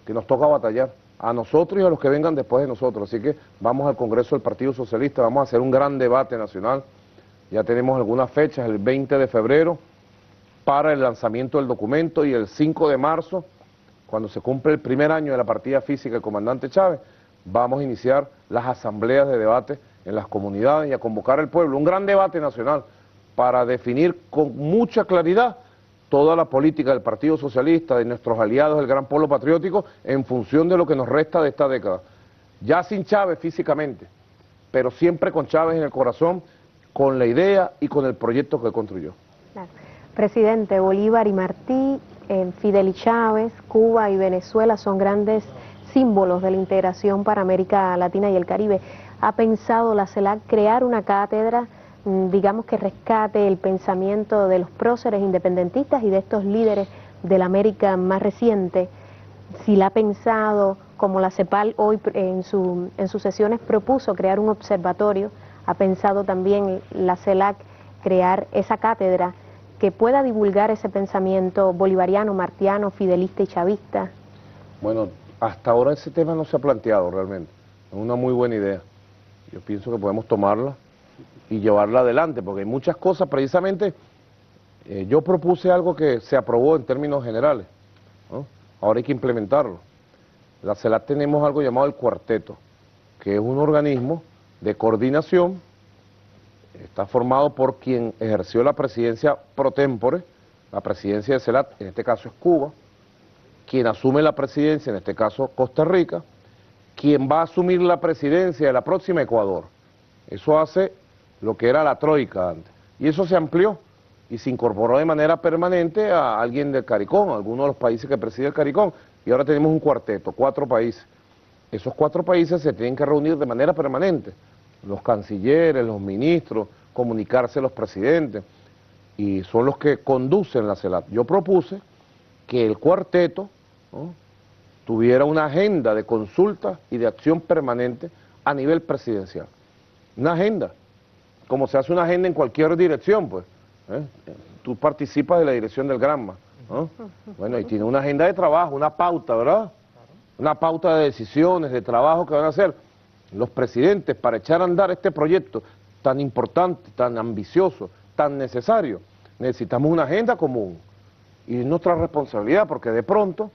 que nos toca batallar, a nosotros y a los que vengan después de nosotros. Así que vamos al Congreso del Partido Socialista, vamos a hacer un gran debate nacional, ya tenemos algunas fechas, el 20 de febrero para el lanzamiento del documento y el 5 de marzo, cuando se cumple el primer año de la partida física del comandante Chávez, vamos a iniciar las asambleas de debate en las comunidades y a convocar al pueblo, un gran debate nacional para definir con mucha claridad toda la política del Partido Socialista, de nuestros aliados del Gran Polo Patriótico, en función de lo que nos resta de esta década. Ya sin Chávez físicamente, pero siempre con Chávez en el corazón, con la idea y con el proyecto que construyó. Claro. Presidente, Bolívar y Martí, Fidel y Chávez, Cuba y Venezuela son grandes símbolos de la integración para América Latina y el Caribe. ¿Ha pensado la CELAC crear una cátedra, digamos, que rescate el pensamiento de los próceres independentistas y de estos líderes de la América más reciente? Si la ha pensado, como la CEPAL hoy en sus sesiones propuso crear un observatorio, ha pensado también la CELAC crear esa cátedra que pueda divulgar ese pensamiento bolivariano, martiano, fidelista y chavista. Bueno, hasta ahora ese tema no se ha planteado realmente, es una muy buena idea. Yo pienso que podemos tomarla y llevarla adelante, porque hay muchas cosas, precisamente yo propuse algo que se aprobó en términos generales, ¿no? Ahora hay que implementarlo. La CELAC tenemos algo llamado el cuarteto, que es un organismo de coordinación, está formado por quien ejerció la presidencia pro tempore, la presidencia de CELAC, en este caso es Cuba, quien asume la presidencia, en este caso Costa Rica, quien va a asumir la presidencia de la próxima Ecuador. Eso hace lo que era la troika antes, y eso se amplió y se incorporó de manera permanente a alguien del CARICOM, a alguno de los países que preside el CARICOM, y ahora tenemos un cuarteto, 4 países. Esos 4 países se tienen que reunir de manera permanente, los cancilleres, los ministros, comunicarse a los presidentes, y son los que conducen la CELAC. Yo propuse que el cuarteto, ¿no?, tuviera una agenda de consulta y de acción permanente a nivel presidencial. Una agenda, como se hace una agenda en cualquier dirección, pues. Tú participas de la dirección del Granma, ¿no? Bueno, y tiene una agenda de trabajo, una pauta, ¿verdad? Una pauta de decisiones, de trabajo que van a hacer los presidentes para echar a andar este proyecto tan importante, tan ambicioso, tan necesario. Necesitamos una agenda común y es nuestra responsabilidad, porque de pronto,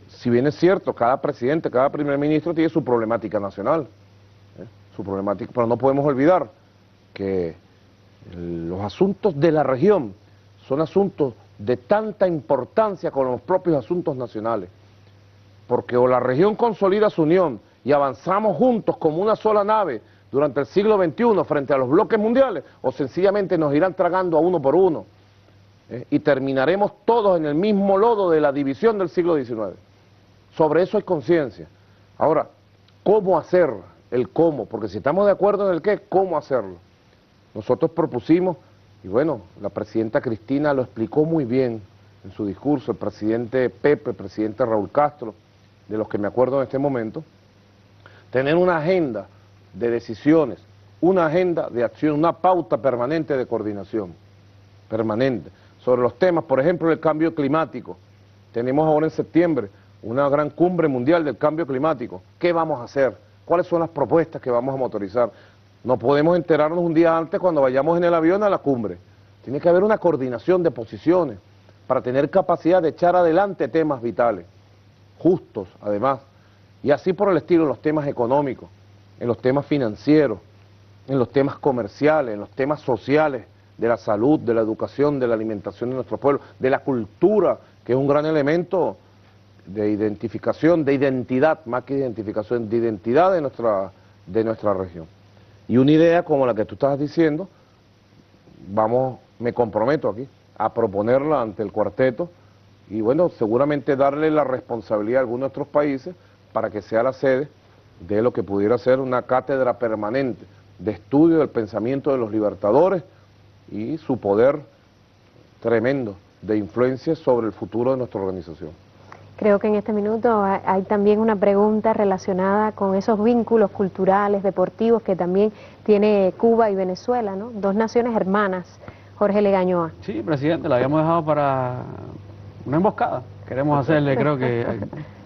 si bien es cierto, cada presidente, cada primer ministro tiene su problemática nacional, su problemática, pero no podemos olvidar que los asuntos de la región son asuntos de tanta importancia como los propios asuntos nacionales, porque o la región consolida su unión y avanzamos juntos como una sola nave durante el siglo XXI frente a los bloques mundiales, o sencillamente nos irán tragando a uno por uno, y terminaremos todos en el mismo lodo de la división del siglo XIX. Sobre eso hay conciencia. Ahora, ¿cómo hacer el cómo? Porque si estamos de acuerdo en el qué, ¿cómo hacerlo? Nosotros propusimos, y bueno, la presidenta Cristina lo explicó muy bien en su discurso, el presidente Pepe, el presidente Raúl Castro, de los que me acuerdo en este momento, tener una agenda de decisiones, una agenda de acción, una pauta permanente de coordinación, permanente, sobre los temas, por ejemplo, el cambio climático. Tenemos ahora en septiembre una gran cumbre mundial del cambio climático. ¿Qué vamos a hacer? ¿Cuáles son las propuestas que vamos a motorizar? No podemos enterarnos un día antes cuando vayamos en el avión a la cumbre. Tiene que haber una coordinación de posiciones para tener capacidad de echar adelante temas vitales, justos además, y así por el estilo en los temas económicos, en los temas financieros, en los temas comerciales, en los temas sociales, de la salud, de la educación, de la alimentación de nuestro pueblo, de la cultura, que es un gran elemento de identificación, de identidad, más que identificación, de identidad de nuestra región. Y una idea como la que tú estás diciendo, me comprometo aquí a proponerla ante el cuarteto y bueno, seguramente darle la responsabilidad a algunos de nuestros países para que sea la sede de lo que pudiera ser una cátedra permanente de estudio del pensamiento de los libertadores y su poder tremendo de influencia sobre el futuro de nuestra organización. Creo que en este minuto hay también una pregunta relacionada con esos vínculos culturales, deportivos que también tiene Cuba y Venezuela, ¿no? Dos naciones hermanas. Jorge Legañoa. Sí, presidente, la habíamos dejado para una emboscada. Queremos hacerle, creo que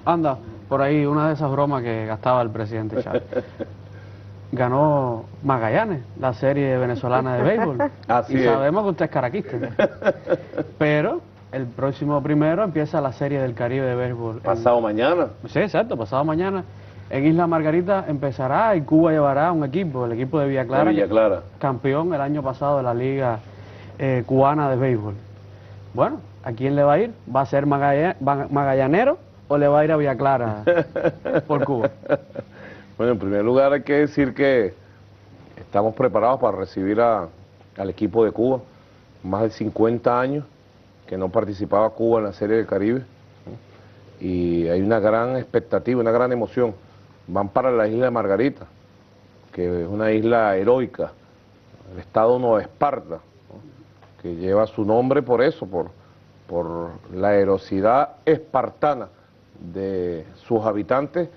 anda por ahí una de esas bromas que gastaba el presidente Chávez. Ganó Magallanes, la serie venezolana de béisbol. Así y es. sabemos que usted es caraquista. Pero el próximo primero empieza la serie del Caribe de béisbol. Pasado mañana. Sí, exacto, pasado mañana. En Isla Margarita empezará y Cuba llevará un equipo, el equipo de Villa Clara, De Villa Clara. campeón el año pasado de la Liga Cubana de Béisbol. Bueno, ¿a quién le va a ir? ¿Va a ser magallanero o le va a ir a Villa Clara por Cuba? Bueno, en primer lugar hay que decir que estamos preparados para recibir al equipo de Cuba. Más de 50 años que no participaba Cuba en la Serie del Caribe, ¿no? Y hay una gran expectativa, una gran emoción. Van para la isla de Margarita, que es una isla heroica, el estado Nueva Esparta, ¿no? Que lleva su nombre por eso, por la heroicidad espartana de sus habitantes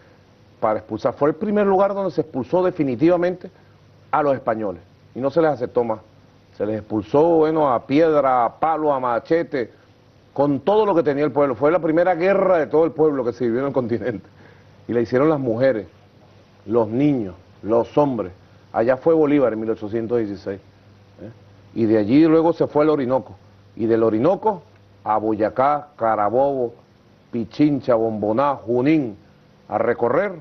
para expulsar. Fue el primer lugar donde se expulsó definitivamente a los españoles y no se les aceptó más. Se les expulsó, bueno, a piedra, a palo, a machete, con todo lo que tenía el pueblo. Fue la primera guerra de todo el pueblo que se vivió en el continente. Y la hicieron las mujeres, los niños, los hombres. Allá fue Bolívar en 1816. Y de allí luego se fue al Orinoco. Y del Orinoco a Boyacá, Carabobo, Pichincha, Bomboná, Junín, a recorrer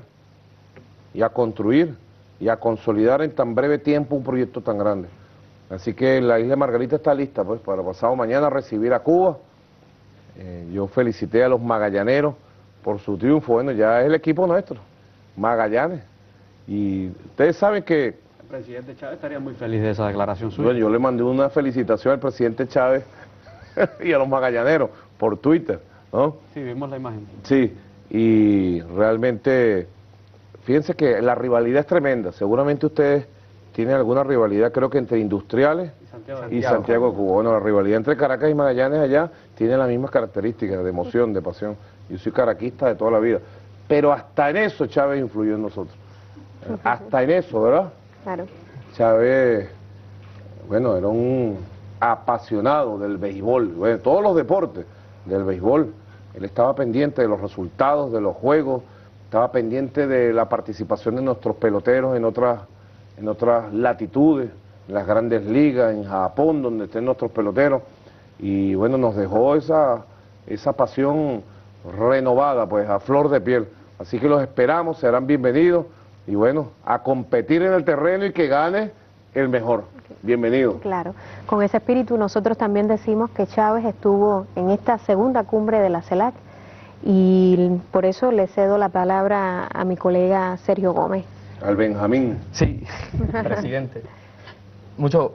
y a construir y a consolidar en tan breve tiempo un proyecto tan grande. Así que la isla Margarita está lista pues para pasado mañana recibir a Cuba. Yo felicité a los magallaneros por su triunfo. Bueno, ya es el equipo nuestro, Magallanes. Y ustedes saben que... El presidente Chávez estaría muy feliz de esa declaración suya. Bueno, yo le mandé una felicitación al presidente Chávez y a los magallaneros por Twitter, ¿no? Sí, vimos la imagen. Sí, y realmente, fíjense que la rivalidad es tremenda. Seguramente ustedes tienen alguna rivalidad, creo que entre Industriales y Santiago de Cuba. Bueno, la rivalidad entre Caracas y Magallanes allá tiene las mismas características de emoción, de pasión. Yo soy caraquista de toda la vida. Pero hasta en eso Chávez influyó en nosotros. Hasta en eso, ¿verdad? Claro. Chávez, bueno, era un apasionado del béisbol, bueno, todos los deportes del béisbol. Él estaba pendiente de los resultados de los juegos, estaba pendiente de la participación de nuestros peloteros en otras latitudes, en las grandes ligas, en Japón, donde estén nuestros peloteros, y bueno, nos dejó esa pasión renovada, pues a flor de piel. Así que los esperamos, serán bienvenidos, y bueno, a competir en el terreno y que gane el mejor. Bienvenido. Claro, con ese espíritu nosotros también decimos que Chávez estuvo en esta segunda cumbre de la CELAC y por eso le cedo la palabra a mi colega Sergio Gómez. Al Benjamín. Sí, presidente. Muchos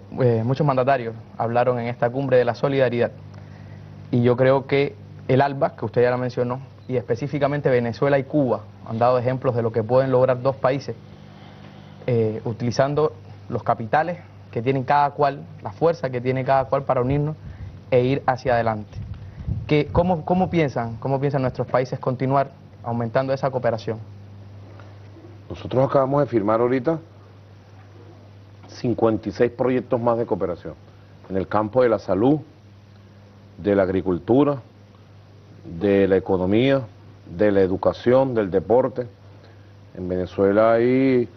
mandatarios hablaron en esta cumbre de la solidaridad y yo creo que el ALBA, que usted ya la mencionó, y específicamente Venezuela y Cuba han dado ejemplos de lo que pueden lograr dos países utilizando los capitales que tienen cada cual, la fuerza que tiene cada cual para unirnos e ir hacia adelante. ¿Cómo piensan nuestros países continuar aumentando esa cooperación? Nosotros acabamos de firmar ahorita 56 proyectos más de cooperación en el campo de la salud, de la agricultura, de la economía, de la educación, del deporte. En Venezuela hay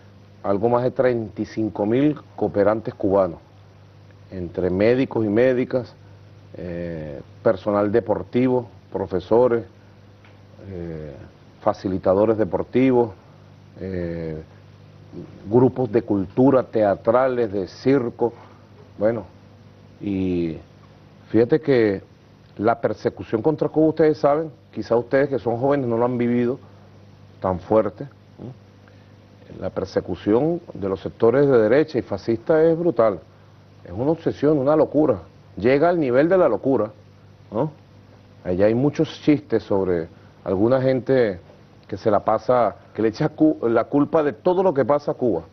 algo más de 35.000 cooperantes cubanos, entre médicos y médicas, personal deportivo, profesores, facilitadores deportivos, grupos de cultura, teatrales, de circo, bueno, y fíjate que la persecución contra Cuba, ustedes saben, quizá ustedes que son jóvenes no lo han vivido tan fuerte, ¿no? La persecución de los sectores de derecha y fascistas es brutal, es una obsesión, una locura, llega al nivel de la locura, ¿no? Allá hay muchos chistes sobre alguna gente que se la pasa, que le echa la culpa de todo lo que pasa a Cuba.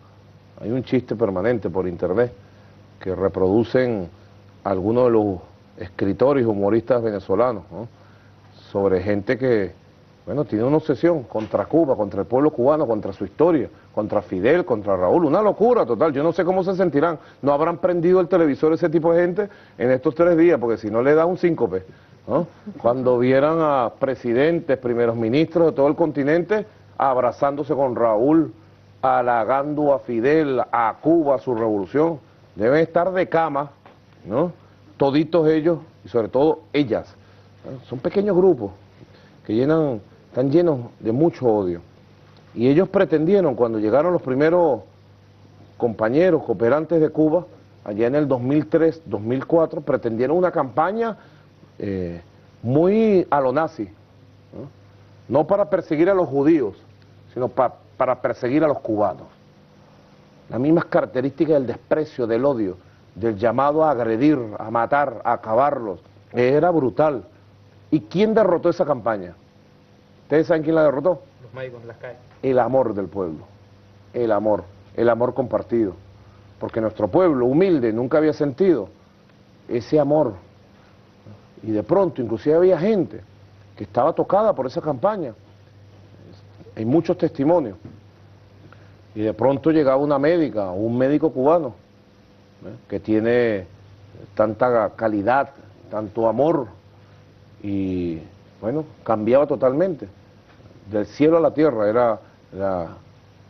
Hay un chiste permanente por internet que reproducen algunos de los escritores y humoristas venezolanos, ¿no? Sobre gente que, bueno, tiene una obsesión contra Cuba, contra el pueblo cubano, contra su historia, contra Fidel, contra Raúl, una locura total. Yo no sé cómo se sentirán, no habrán prendido el televisor ese tipo de gente en estos 3 días, porque si no le da un síncope, ¿no? Cuando vieran a presidentes, primeros ministros de todo el continente abrazándose con Raúl, halagando a Fidel, a Cuba, a su revolución, deben estar de cama, ¿no? Toditos ellos y sobre todo ellas, ¿no? Son pequeños grupos que están llenos de mucho odio. Y ellos pretendieron, cuando llegaron los primeros compañeros cooperantes de Cuba, allá en el 2003, 2004, pretendieron una campaña muy a lo nazi, ¿no? No para perseguir a los judíos, sino para perseguir a los cubanos. Las mismas características del desprecio, del odio, del llamado a agredir, a matar, a acabarlos. Era brutal. ¿Y quién derrotó esa campaña? ¿Ustedes saben quién la derrotó? Los médicos en las calles. El amor del pueblo, el amor compartido. Porque nuestro pueblo humilde nunca había sentido ese amor. Y de pronto, inclusive había gente que estaba tocada por esa campaña. Hay muchos testimonios. Y de pronto llegaba una médica, un médico cubano, que tiene tanta calidad, tanto amor, y bueno, cambiaba totalmente. Del cielo a la tierra era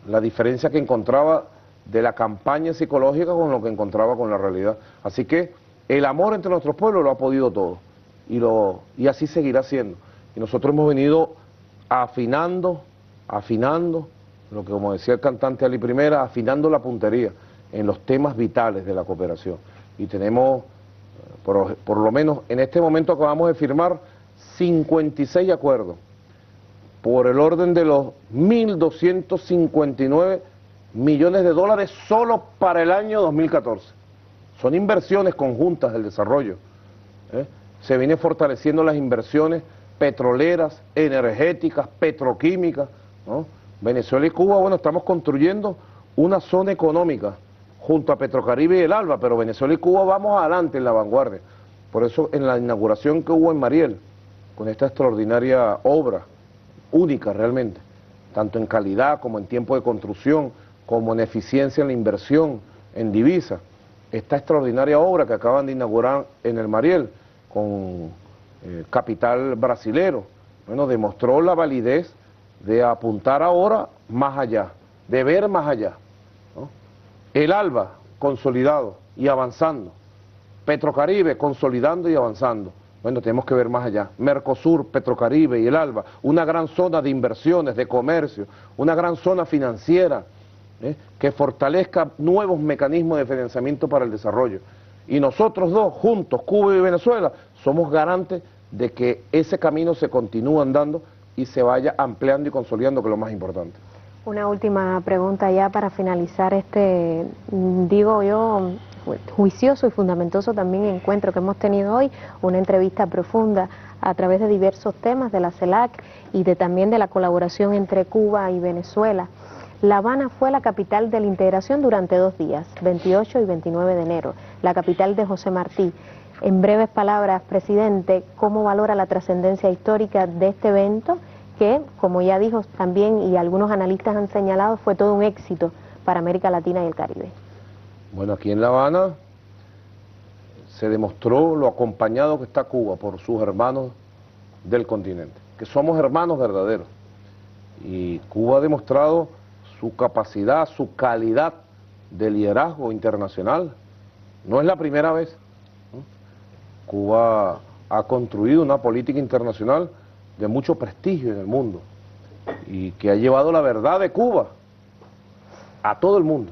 la diferencia que encontraba de la campaña psicológica con lo que encontraba con la realidad. Así que el amor entre nuestros pueblos lo ha podido todo, y así seguirá siendo. Y nosotros hemos venido afinando, lo que como decía el cantante Ali Primera, afinando la puntería en los temas vitales de la cooperación. Y tenemos, por lo menos en este momento acabamos de firmar 56 acuerdos, por el orden de los 1.259 millones de dólares solo para el año 2014. Son inversiones conjuntas del desarrollo. Se vienen fortaleciendo las inversiones petroleras, energéticas, petroquímicas, ¿no? Venezuela y Cuba, bueno, estamos construyendo una zona económica junto a Petrocaribe y el Alba, pero Venezuela y Cuba vamos adelante en la vanguardia. Por eso en la inauguración que hubo en Mariel, con esta extraordinaria obra, única realmente, tanto en calidad como en tiempo de construcción, como en eficiencia en la inversión, en divisa, esta extraordinaria obra que acaban de inaugurar en el Mariel, con capital brasilero, bueno, demostró la validez de apuntar ahora más allá, de ver más allá, ¿no? El Alba consolidado y avanzando, Petrocaribe consolidando y avanzando. Bueno, tenemos que ver más allá. Mercosur, Petrocaribe y el Alba, una gran zona de inversiones, de comercio, una gran zona financiera, que fortalezca nuevos mecanismos de financiamiento para el desarrollo. Y nosotros dos, juntos, Cuba y Venezuela, somos garantes de que ese camino se continúe andando y se vaya ampliando y consolidando, que es lo más importante. Una última pregunta ya para finalizar este, digo yo, juicioso y fundamentoso también encuentro que hemos tenido hoy, una entrevista profunda a través de diversos temas de la CELAC y también de la colaboración entre Cuba y Venezuela. La Habana fue la capital de la integración durante 2 días, 28 y 29 de enero, la capital de José Martí. En breves palabras, presidente, ¿cómo valora la trascendencia histórica de este evento que, como ya dijo también y algunos analistas han señalado, fue todo un éxito para América Latina y el Caribe? Bueno, aquí en La Habana se demostró lo acompañado que está Cuba por sus hermanos del continente, que somos hermanos verdaderos. Y Cuba ha demostrado su capacidad, su calidad de liderazgo internacional. No es la primera vez, ¿no? Cuba ha construido una política internacional de mucho prestigio en el mundo y que ha llevado la verdad de Cuba a todo el mundo.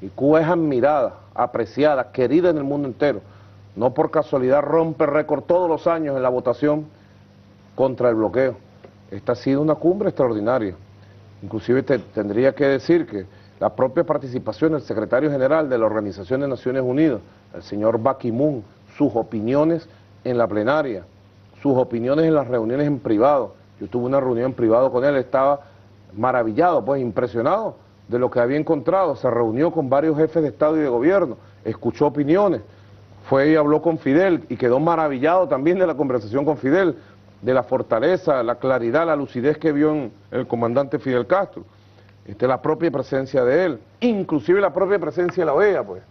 Y Cuba es admirada, apreciada, querida en el mundo entero. No por casualidad rompe récord todos los años en la votación contra el bloqueo. Esta ha sido una cumbre extraordinaria. Inclusive tendría que decir que la propia participación del secretario general de la Organización de Naciones Unidas, el señor Ban Ki-moon, sus opiniones en la plenaria, sus opiniones en las reuniones en privado. Yo tuve una reunión en privado con él, estaba maravillado, pues impresionado de lo que había encontrado. Se reunió con varios jefes de Estado y de Gobierno, escuchó opiniones, fue y habló con Fidel y quedó maravillado también de la conversación con Fidel, de la fortaleza, la claridad, la lucidez que vio en el comandante Fidel Castro. La propia presencia de él, inclusive la propia presencia de la OEA, pues,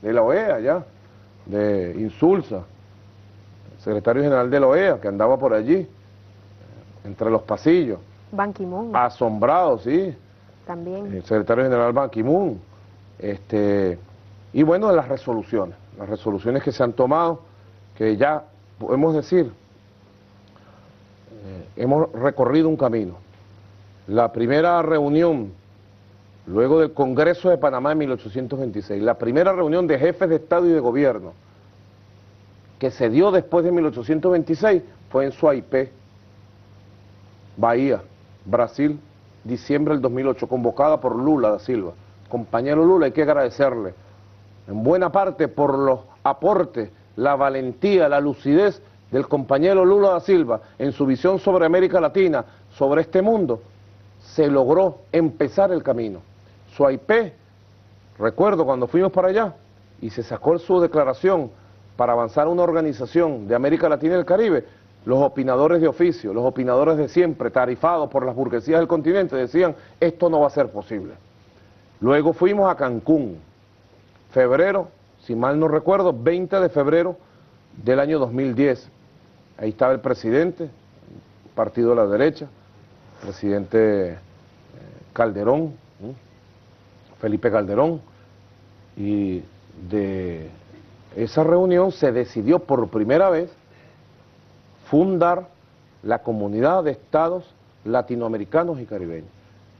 de la OEA ya, de Insulza, el secretario general de la OEA, que andaba por allí, entre los pasillos. Ban Ki-moon. Asombrado, sí. También. El secretario general Ban Ki-moon. Y bueno, de las resoluciones que se han tomado, que ya podemos decir, hemos recorrido un camino. La primera reunión, luego del Congreso de Panamá en 1826, la primera reunión de jefes de Estado y de Gobierno que se dio después de 1826 fue en Suaipé, Bahía, Brasil, diciembre del 2008, convocada por Lula da Silva. Compañero Lula, hay que agradecerle en buena parte por los aportes, la valentía, la lucidez del compañero Lula da Silva en su visión sobre América Latina, sobre este mundo. Se logró empezar el camino. Suaipé, recuerdo cuando fuimos para allá y se sacó su declaración para avanzar una organización de América Latina y el Caribe, los opinadores de oficio, los opinadores de siempre, tarifados por las burguesías del continente, decían, esto no va a ser posible. Luego fuimos a Cancún, febrero, si mal no recuerdo, 20 de febrero del año 2010. Ahí estaba el presidente, partido de la derecha, presidente Calderón, Felipe Calderón, y de esa reunión se decidió por primera vez fundar la Comunidad de Estados Latinoamericanos y Caribeños.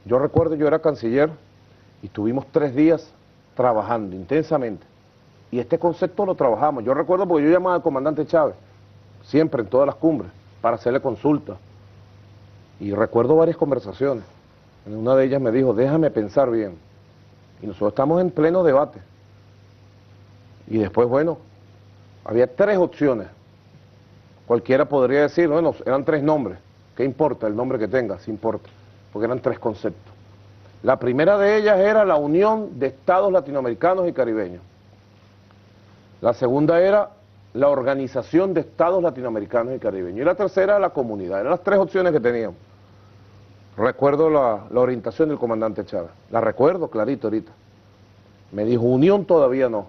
Yo recuerdo, yo era canciller y estuvimos 3 días trabajando intensamente, y este concepto lo trabajamos. Yo recuerdo porque yo llamaba al comandante Chávez, siempre en todas las cumbres, para hacerle consulta. Y recuerdo varias conversaciones. En una de ellas me dijo, déjame pensar bien. Y nosotros estamos en pleno debate. Y después, bueno, había 3 opciones. Cualquiera podría decir, bueno, eran 3 nombres. ¿Qué importa el nombre que tenga? Sí importa, porque eran 3 conceptos. La primera de ellas era la Unión de Estados Latinoamericanos y Caribeños. La segunda era la Organización de Estados Latinoamericanos y Caribeños. Y la tercera, la comunidad. Eran las 3 opciones que teníamos. Recuerdo la orientación del comandante Chávez. La recuerdo clarito ahorita. Me dijo, unión todavía no.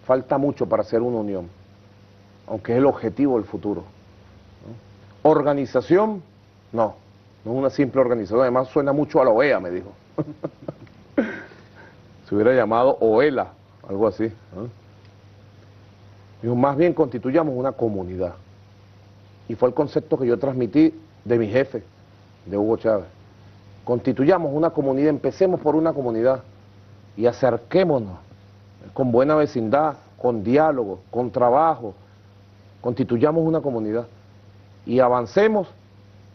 Falta mucho para hacer una unión. Aunque es el objetivo del futuro, ¿no? Organización, no. No es una simple organización. Además suena mucho a la OEA, me dijo. Se hubiera llamado OELA, algo así, ¿no? Dijo, más bien constituyamos una comunidad. Y fue el concepto que yo transmití de mi jefe, de Hugo Chávez. Constituyamos una comunidad, empecemos por una comunidad y acerquémonos con buena vecindad, con diálogo, con trabajo. Constituyamos una comunidad y avancemos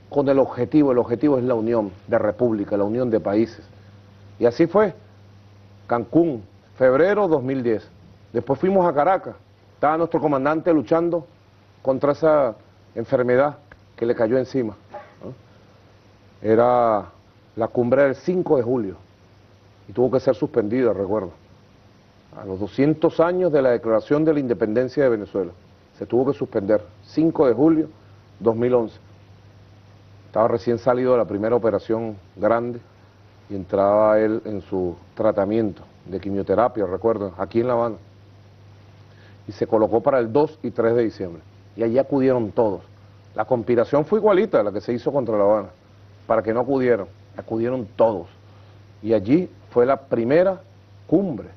con el objetivo es la unión de república, la unión de países. Y así fue, Cancún, febrero 2010. Después fuimos a Caracas, estaba nuestro comandante luchando contra esa enfermedad que le cayó encima, ¿no? Era la cumbre del 5 de julio y tuvo que ser suspendida, recuerdo, a los 200 años de la declaración de la independencia de Venezuela. se tuvo que suspender, 5 de julio 2011. Estaba recién salido de la primera operación grande y entraba él en su tratamiento de quimioterapia, recuerdo, aquí en La Habana. Y se colocó para el 2 y 3 de diciembre. Y allí acudieron todos. La conspiración fue igualita a la que se hizo contra La Habana, para que no acudieron todos. Y allí fue la primera cumbre.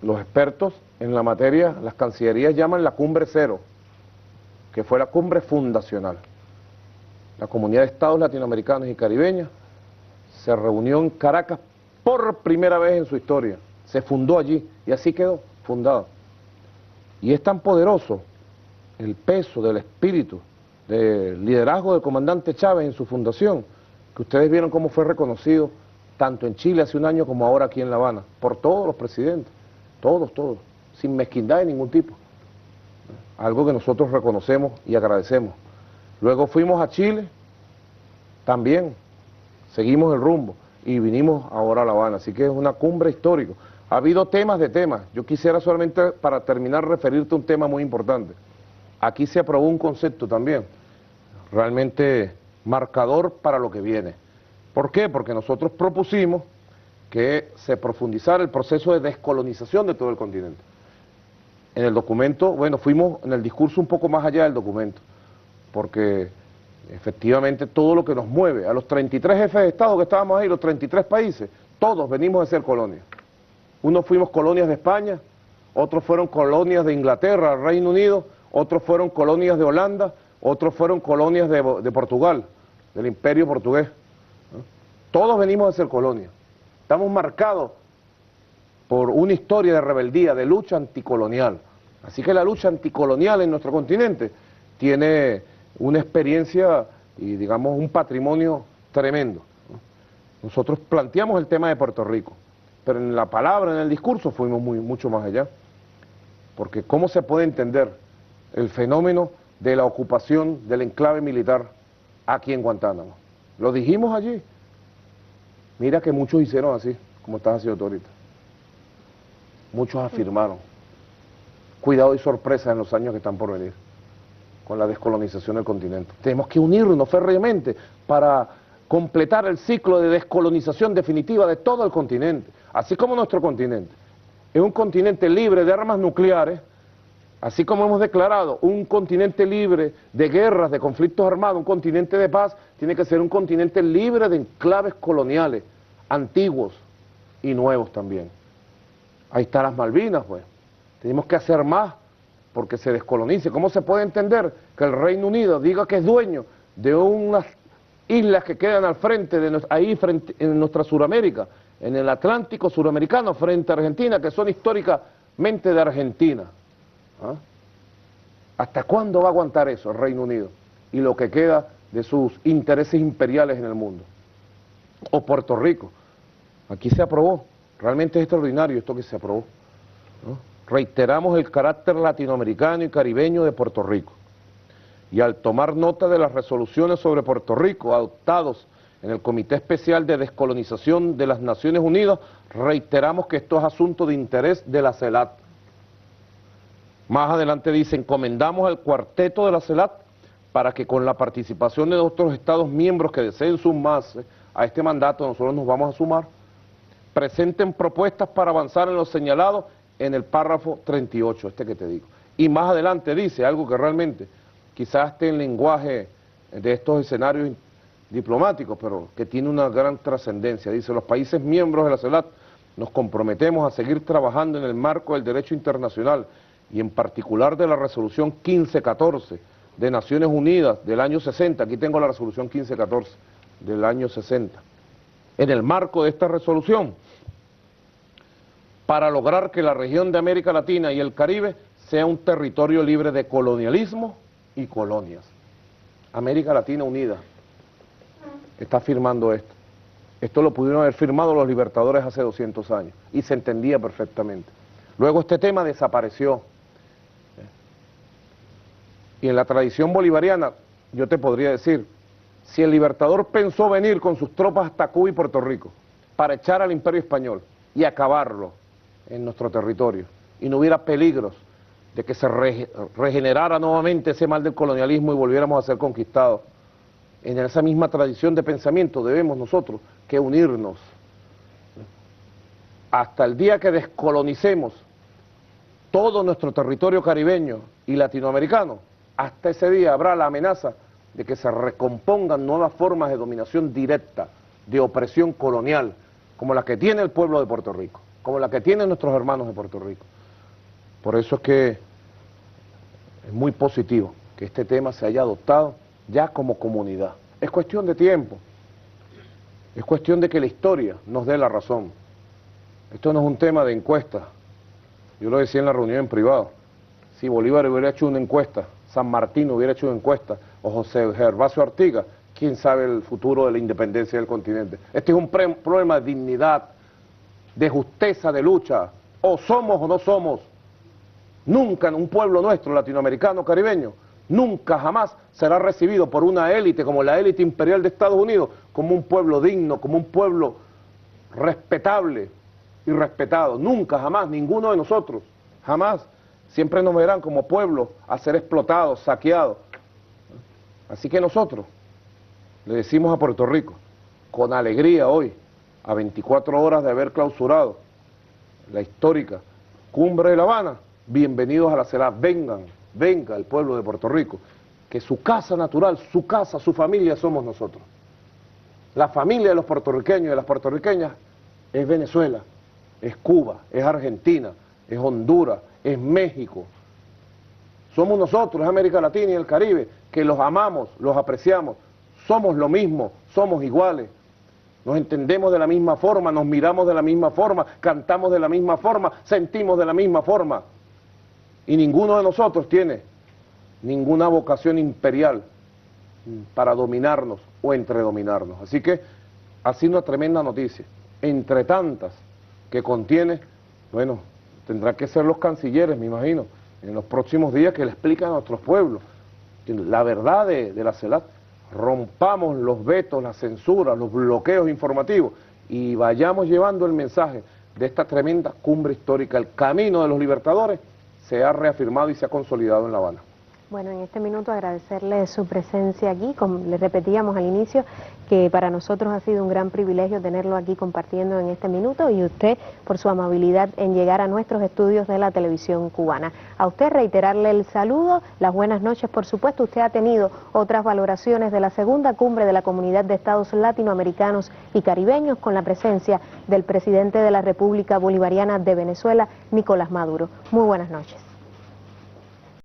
Los expertos en la materia, las cancillerías llaman la cumbre cero, que fue la cumbre fundacional. La Comunidad de Estados Latinoamericanos y Caribeños se reunió en Caracas por primera vez en su historia. Se fundó allí y así quedó fundada. Y es tan poderoso el peso del espíritu, del liderazgo del comandante Chávez en su fundación, que ustedes vieron cómo fue reconocido tanto en Chile hace un año como ahora aquí en La Habana, por todos los presidentes, todos, sin mezquindad de ningún tipo. Algo que nosotros reconocemos y agradecemos. Luego fuimos a Chile, también seguimos el rumbo y vinimos ahora a La Habana, así que es una cumbre histórica. Ha habido temas de temas, yo quisiera solamente para terminar referirte a un tema muy importante. Aquí se aprobó un concepto también, realmente marcador para lo que viene. ¿Por qué? Porque nosotros propusimos que se profundizara el proceso de descolonización de todo el continente. En el documento, bueno, fuimos en el discurso un poco más allá del documento, porque efectivamente todo lo que nos mueve, a los 33 jefes de Estado que estábamos ahí, los 33 países, todos venimos de ser colonias. Unos fuimos colonias de España, otros fueron colonias de Inglaterra, Reino Unido, otros fueron colonias de Holanda, otros fueron colonias de Portugal, del Imperio Portugués. ¿No? Todos venimos de ser colonias. Estamos marcados por una historia de rebeldía, de lucha anticolonial. Así que la lucha anticolonial en nuestro continente tiene una experiencia y, digamos, un patrimonio tremendo. ¿No? Nosotros planteamos el tema de Puerto Rico, pero en la palabra, en el discurso, fuimos mucho más allá. Porque ¿cómo se puede entender el fenómeno de la ocupación del enclave militar aquí en Guantánamo? Lo dijimos allí. Mira que muchos hicieron así, como estás haciendo tú ahorita. Muchos afirmaron. Cuidado y sorpresa en los años que están por venir con la descolonización del continente. Tenemos que unirnos férreamente para completar el ciclo de descolonización definitiva de todo el continente, así como nuestro continente. Es un continente libre de armas nucleares, así como hemos declarado un continente libre de guerras, de conflictos armados, un continente de paz, tiene que ser un continente libre de enclaves coloniales, antiguos y nuevos también. Ahí están las Malvinas, pues. Tenemos que hacer más porque se descolonice. ¿Cómo se puede entender que el Reino Unido diga que es dueño de unas islas que quedan al frente, ahí frente, en nuestra Suramérica, en el Atlántico suramericano, frente a Argentina, que son históricamente de Argentina? ¿Ah? ¿Hasta cuándo va a aguantar eso el Reino Unido y lo que queda de sus intereses imperiales en el mundo? O Puerto Rico. Aquí se aprobó. Realmente es extraordinario esto que se aprobó, ¿no? Reiteramos el carácter latinoamericano y caribeño de Puerto Rico. Y al tomar nota de las resoluciones sobre Puerto Rico adoptados en el Comité Especial de Descolonización de las Naciones Unidas, reiteramos que esto es asunto de interés de la CELAC. Más adelante dice, encomendamos al cuarteto de la CELAC para que con la participación de otros Estados miembros que deseen sumarse a este mandato, nosotros nos vamos a sumar, presenten propuestas para avanzar en lo señalado en el párrafo 38, este que te digo. Y más adelante dice algo que realmente quizás esté en lenguaje de estos escenarios diplomáticos, pero que tiene una gran trascendencia. Dice, los países miembros de la CELAC nos comprometemos a seguir trabajando en el marco del derecho internacional y en particular de la resolución 1514 de Naciones Unidas del año 60, aquí tengo la resolución 1514 del año 60, en el marco de esta resolución, para lograr que la región de América Latina y el Caribe sea un territorio libre de colonialismo y colonias. América Latina unida está firmando esto. Esto lo pudieron haber firmado los libertadores hace 200 años y se entendía perfectamente. Luego este tema desapareció. Y en la tradición bolivariana, yo te podría decir, si el Libertador pensó venir con sus tropas hasta Cuba y Puerto Rico para echar al Imperio Español y acabarlo en nuestro territorio, y no hubiera peligros de que se regenerara nuevamente ese mal del colonialismo y volviéramos a ser conquistados. En esa misma tradición de pensamiento debemos nosotros que unirnos. Hasta el día que descolonicemos todo nuestro territorio caribeño y latinoamericano, hasta ese día habrá la amenaza de que se recompongan nuevas formas de dominación directa, de opresión colonial, como la que tiene el pueblo de Puerto Rico, como la que tienen nuestros hermanos de Puerto Rico. Por eso es que es muy positivo que este tema se haya adoptado ya como comunidad. Es cuestión de tiempo, es cuestión de que la historia nos dé la razón. Esto no es un tema de encuesta. Yo lo decía en la reunión en privado. Si Bolívar hubiera hecho una encuesta, San Martín hubiera hecho una encuesta, o José Gervasio Artigas, quién sabe el futuro de la independencia del continente. Este es un problema de dignidad, de justeza, de lucha. O somos o no somos. Nunca un pueblo nuestro, latinoamericano, caribeño, nunca jamás será recibido por una élite como la élite imperial de Estados Unidos, como un pueblo digno, como un pueblo respetable y respetado. Nunca, jamás, ninguno de nosotros, jamás. Siempre nos verán como pueblo a ser explotados, saqueados. Así que nosotros le decimos a Puerto Rico, con alegría hoy, a 24 horas de haber clausurado la histórica Cumbre de La Habana, bienvenidos a la CELAC, venga el pueblo de Puerto Rico, que su casa natural, su casa, su familia somos nosotros. La familia de los puertorriqueños y de las puertorriqueñas es Venezuela, es Cuba, es Argentina, es Honduras, es México. Somos nosotros, es América Latina y el Caribe, que los amamos, los apreciamos, somos lo mismo, somos iguales. Nos entendemos de la misma forma, nos miramos de la misma forma, cantamos de la misma forma, sentimos de la misma forma. Y ninguno de nosotros tiene ninguna vocación imperial para dominarnos o entredominarnos. Así que ha sido una tremenda noticia, entre tantas que contiene, bueno, tendrá que ser los cancilleres, me imagino, en los próximos días que le explican a nuestros pueblos la verdad de la CELAC. Rompamos los vetos, las censuras, los bloqueos informativos y vayamos llevando el mensaje de esta tremenda cumbre histórica. El camino de los libertadores se ha reafirmado y se ha consolidado en La Habana. Bueno, en este minuto agradecerle su presencia aquí, como le repetíamos al inicio, que para nosotros ha sido un gran privilegio tenerlo aquí compartiendo en este minuto y usted por su amabilidad en llegar a nuestros estudios de la televisión cubana. A usted reiterarle el saludo, las buenas noches, por supuesto. Usted ha tenido otras valoraciones de la segunda cumbre de la Comunidad de Estados Latinoamericanos y Caribeños con la presencia del presidente de la República Bolivariana de Venezuela, Nicolás Maduro. Muy buenas noches.